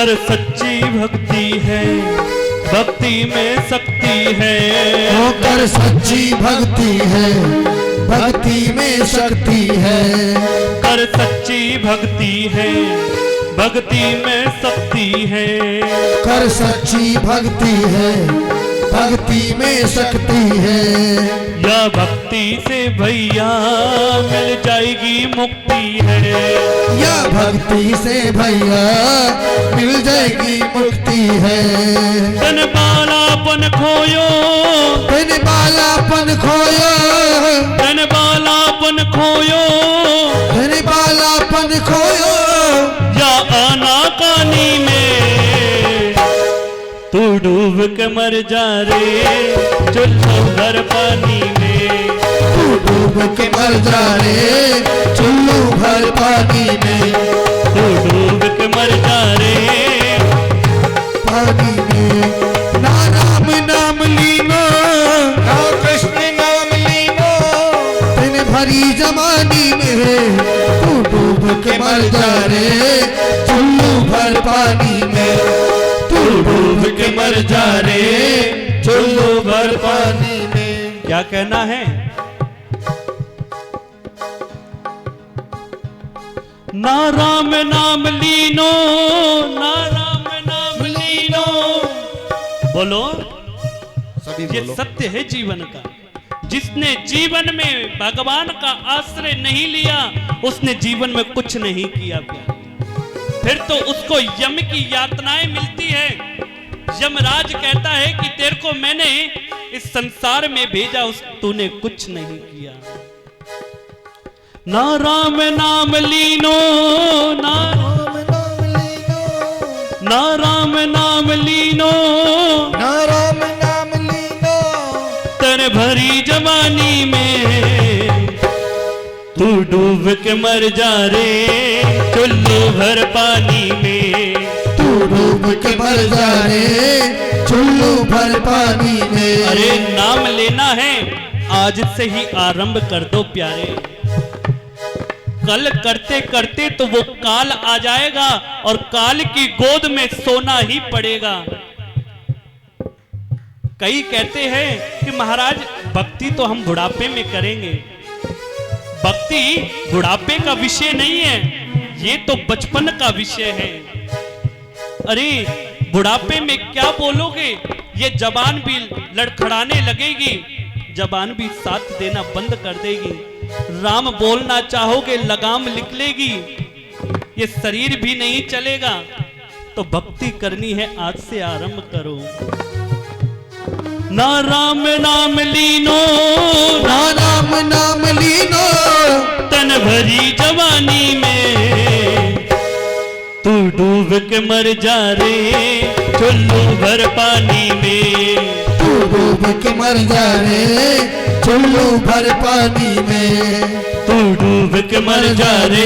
कर सच्ची भक्ति है, भक्ति में शक्ति है। होकर सच्ची भक्ति है, भक्ति में शक्ति है। कर सच्ची भक्ति है, भक्ति में शक्ति है। कर सच्ची भक्ति है, भक्ति में शक्ति है। या भक्ति से भैया मिल जाएगी मुक्ति है। या भक्ति से भैया मिल जाएगी मुक्ति है। धन बालापन खोयो, धन बालापन खोयो, धन बालापन खोयो, धन बालापन खोयो। या आनाकानी में तू डूब के मर जा रे, चुल्लू भर पानी में। तू डूब के मर जा रे, चुल्लू भर पानी में। तू डूब के मर जा रे, पानी में। ना राम नाम लीनो, ना कृष्ण नाम लीनो, दिन भरी जमानी में। तू डूब के मर जा रे, चुल्लू भर पानी में। तू डूब के मर जा रे, चुल्लू भर पानी में। क्या कहना है? ना राम नाम लीनो, ना राम नाम लीनो। बोलो, सभी ये बोलो। सत्य है जीवन का। जिसने जीवन में भगवान का आश्रय नहीं लिया, उसने जीवन में कुछ नहीं किया प्यार। फिर तो उसको यम की यातनाएं मिलती है। यमराज कहता है कि तेरे को मैंने इस संसार में भेजा, तूने कुछ नहीं किया। ना राम नाम लीनो, ना राम नाम लीनो, ना राम नाम लीनो, ना राम नाम लीनो। तर भरी जवानी में तू डूब के मर जा रे, चुल्लू भर पानी में। तू डूब के मर जा रे, चुल्लू भर पानी में। अरे नाम लेना है, आज से ही आरंभ कर दो प्यारे। कल करते करते तो वो काल आ जाएगा और काल की गोद में सोना ही पड़ेगा। कई कहते हैं कि महाराज भक्ति तो हम बुढ़ापे में करेंगे। भक्ति बुढ़ापे का विषय नहीं है, ये तो बचपन का विषय है। अरे बुढ़ापे में क्या बोलोगे? ये जबान भी लड़खड़ाने लगेगी, जबान भी साथ देना बंद कर देगी। राम बोलना चाहोगे लगाम निकलेगी, ये शरीर भी नहीं चलेगा। तो भक्ति करनी है, आज से आरंभ करो। ना राम नाम लीनो, ना राम नाम लीनो, तन भरी जवानी में तू डूब के मर जा रे, चुल्लू भर पानी में। तू डूब के मर जा रे, चुल्लू भर पानी में। तू डूब के मर जा रे,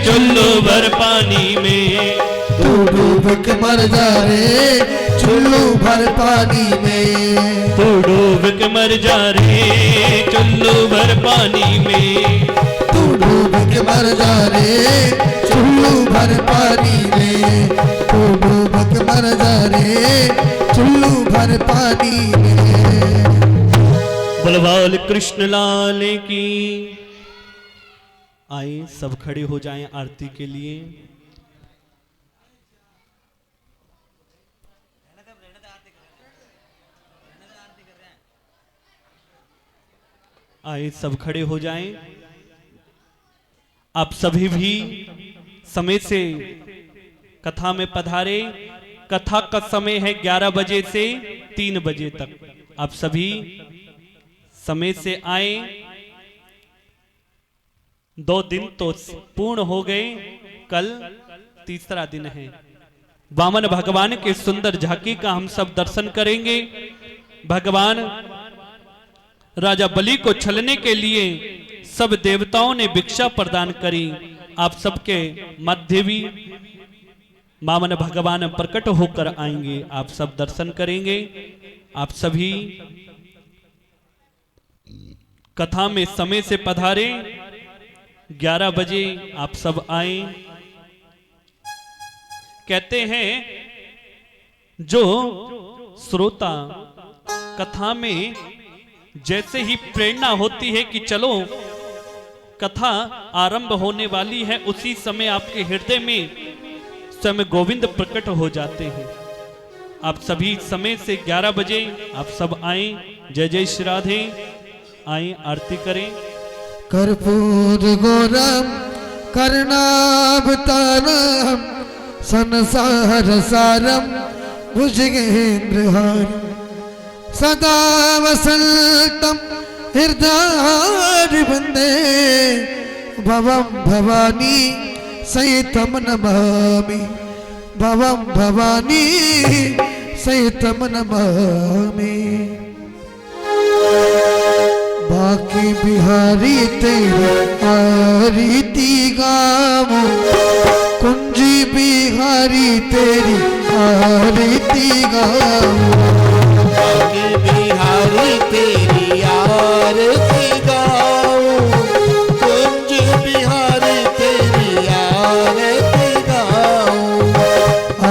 चुल्लू भर पानी में। तू डूब के मर जा रे, चुल्लू भर पानी में। तू डूब के मर जा रे, चुल्लू भर पानी में। तू डूब के मर जा रे, चुल्लू भर पानी में। तू डूब के मर जा रे, चुल्लू भर पानी में। बलवाल कृष्ण लाल की। आए सब खड़े हो जाएं आरती के लिए। आए सब खड़े हो जाएं। आप सभी भी समय से कथा में पधारे। कथा का समय है 11 बजे से 3 बजे तक। आप सभी समय से आए। 2 दिन तो पूर्ण हो गए, कल तीसरा दिन है। वामन भगवान के सुंदर झांकी का हम सब दर्शन करेंगे। भगवान राजा बलि को छलने के लिए सब देवताओं ने भिक्षा प्रदान करी। आप सबके मध्य भी वामन भगवान प्रकट होकर आएंगे। आप सब दर्शन करेंगे। आप सभी कथा में समय से पधारे। 11 बजे आप सब आए। कहते हैं जो श्रोता कथा में जैसे ही प्रेरणा होती है कि चलो कथा आरंभ होने वाली है, उसी समय आपके हृदय में स्वयं गोविंद प्रकट हो जाते हैं। आप सभी समय से 11 बजे आप सब आए। जय जय श्री राधे। आए आरती करें। कर्पूर गौरम कर्णावतारम संसार सारम भुजगेन्द्रहारम सदा वसंतम हृदय वंदे भवम भवानी सहितम नमामि भवम भवानी सहितम नमामि। बाकी बिहारी तेरी आरती गावो कुंजी बिहारी तेरी आरती गावो बाकी बिहारी तेरी आरती गाओ कुंज बिहारी तेरी आरती गाओ।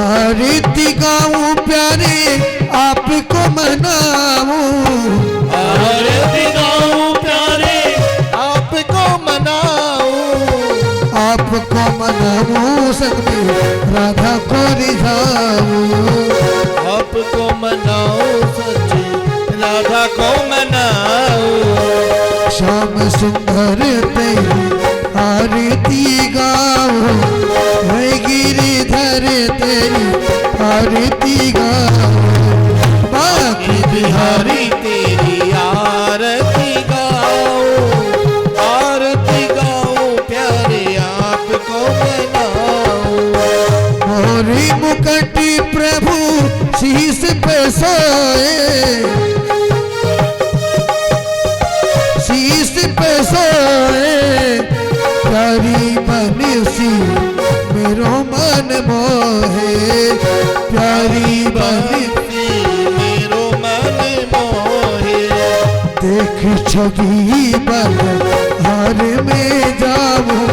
आरती गाऊं प्यारे आपको मनाऊं आरती गाऊं प्यारे आपको मनाऊं आपको मनाऊं संग में राधा को रिझाऊं आपको मनाओ सच्ची राधा को मनाओ। श्याम सुंदर तेरी आरती गाओ है गिरिधर तेरी आरती गाओ। बाकी बिहारी तेरी आरती गाओ प्यारे आपको मनाओ। मोरी मुकटी प्रभु शीस पे सोए शीस पे सोए प्यारी बनसी मेरो मन मोहे प्यारी बनसी मेरो मन मोहे। देख छवि बल हार में जाऊं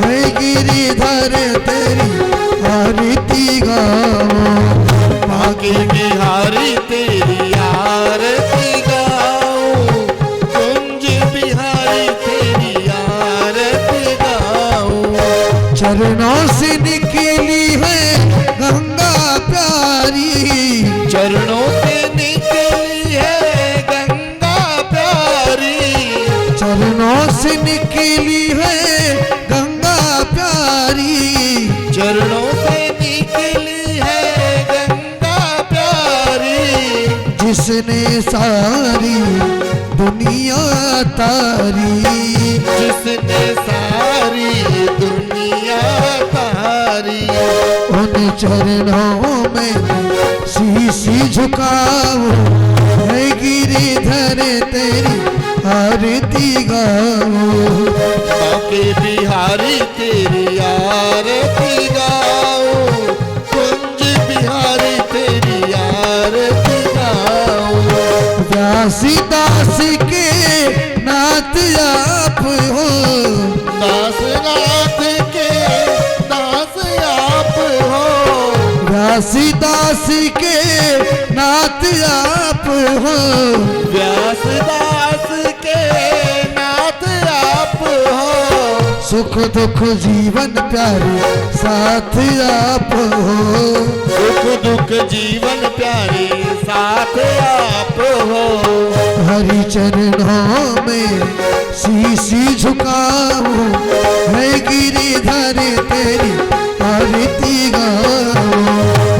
मैं गिरिधर तेरी आरती गाऊं। बाकी बिहारी तेरी आरती गाओ कुंज बिहारी तेरी आरती गाओ। चरणों से निकली है गंगा प्यारी चरणों से निकली है गंगा प्यारी चरणों से निकली है गंगा प्यारी चरणों से निकली है गंगा प्यारी। जिसने सारी दुनिया तारी जिसने सारी दुनिया तारी। उन चरणों में शीशी झुकाओ है गिरिधर तेरी आरती गाओ। बाकी बिहारी तेरी आरती गाओ कुंज बिहारी तेरी आरती गाओ। व्यासीदास के नाथ आप हो दासनाथ के दास आप हो। व्यासीदास के नाथ आप हो व्यासदास के नाथ आप हो। सुख दुख जीवन प्यारे साथ आप हो सुख दुख जीवन प्यारे साथ आप हो। हरि चरणों में शीशी झुकाऊं है गिरिधर तेरी आरती गाऊं।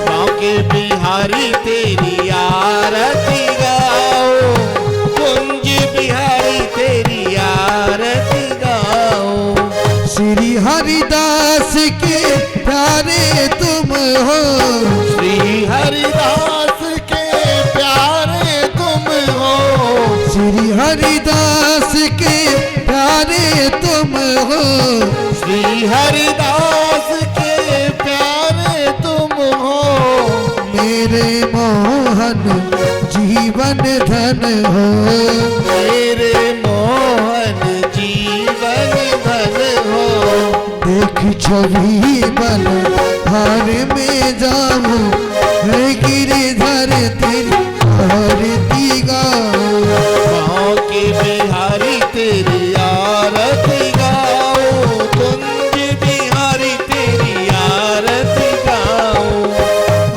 बाकी बिहारी तेरी आरती गाओ कुंज बिहारी तेरी आरती गाओ। श्री हरिदास के प्यारे तुम हो श्री हरिदास के प्यारे तुम हो। श्री हरिदास के प्यारे तुम हो श्री हरिदास के प्यारे तुम हो। मेरे मोहन जीवन धन हो मेरे मोहन जीवन धन हो। देख छवि बल हार में जाऊं है गिरधर तेरी आरती गाऊं। गाँव के बिहारी तेरी आरती गाओ, कुंज बिहारी तेरी आरती गाओ।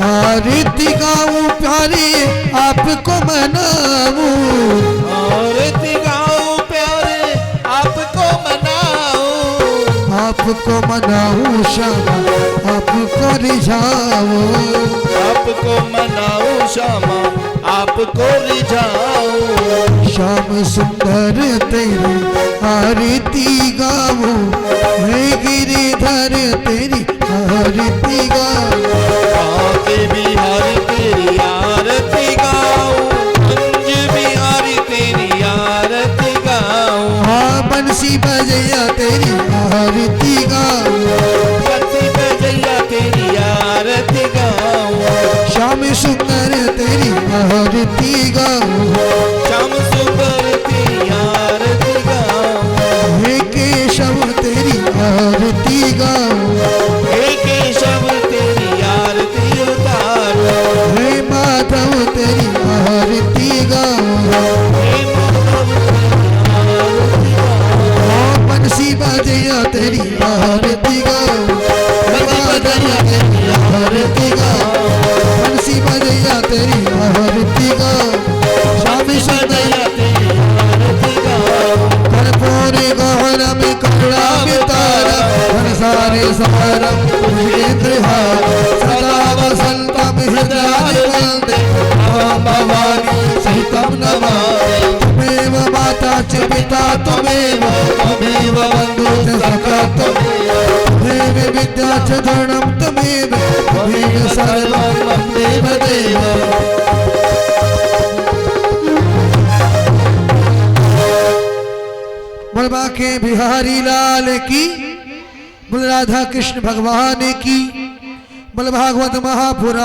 आरती गाऊं प्यारे आपको मनाऊं, आरती गाओ प्यारे आपको मनाओ। आपको मनाऊं श्यामा आपको रिझाऊं। आपको मनाओ श्यामा आपको रिझाओ। श्याम सुंदर तेरी आरती गाऊं है गिरिधर तेरी आरती गाऊं। गाँव के बिहारी तेरी आरती गाओ, कुंज बिहारी तेरी आरती गाओ। हाँ बंसी बजैया तेरी आरती गाऊं। बंसी बजैया तेरी आरती गाओ। श्याम सुंदर तेरी आरती गाऊं। श्याम सुंदर तेरी आरती गाओ। हे केशव तेरी आरती गाऊं। हे केशव तेरी आरती उतारो। हे माधव तेरी आरती गाऊं। हे माधव तेरी आरती गाओ। हाँ बंसी बजैया तेरी आरती गाऊं। बजैया तेरी आरती गाऊं। बंसी बजैया तेरी आरती गाऊं। श्याम सुंदर बजैया तेरी आरती गाओ। कर्पूर गौरम करुणा वितारम धनसारे सारम पुष्पेन्द्रहार सदा वसंतम हृदयादिवन्दे त्वां भवानी सहितं नमामि। त्वमेव माता च पिता त्वमेव त्वमेव बन्धुः च सखा त्वमेव त्वमेव विद्या च धर्मं त्वमेव त्वमेव सर्वं मम देवदेव। बलबा के बिहारी लाल की, बोल राधा कृष्ण भगवान की, बोल भागवत महापुराण।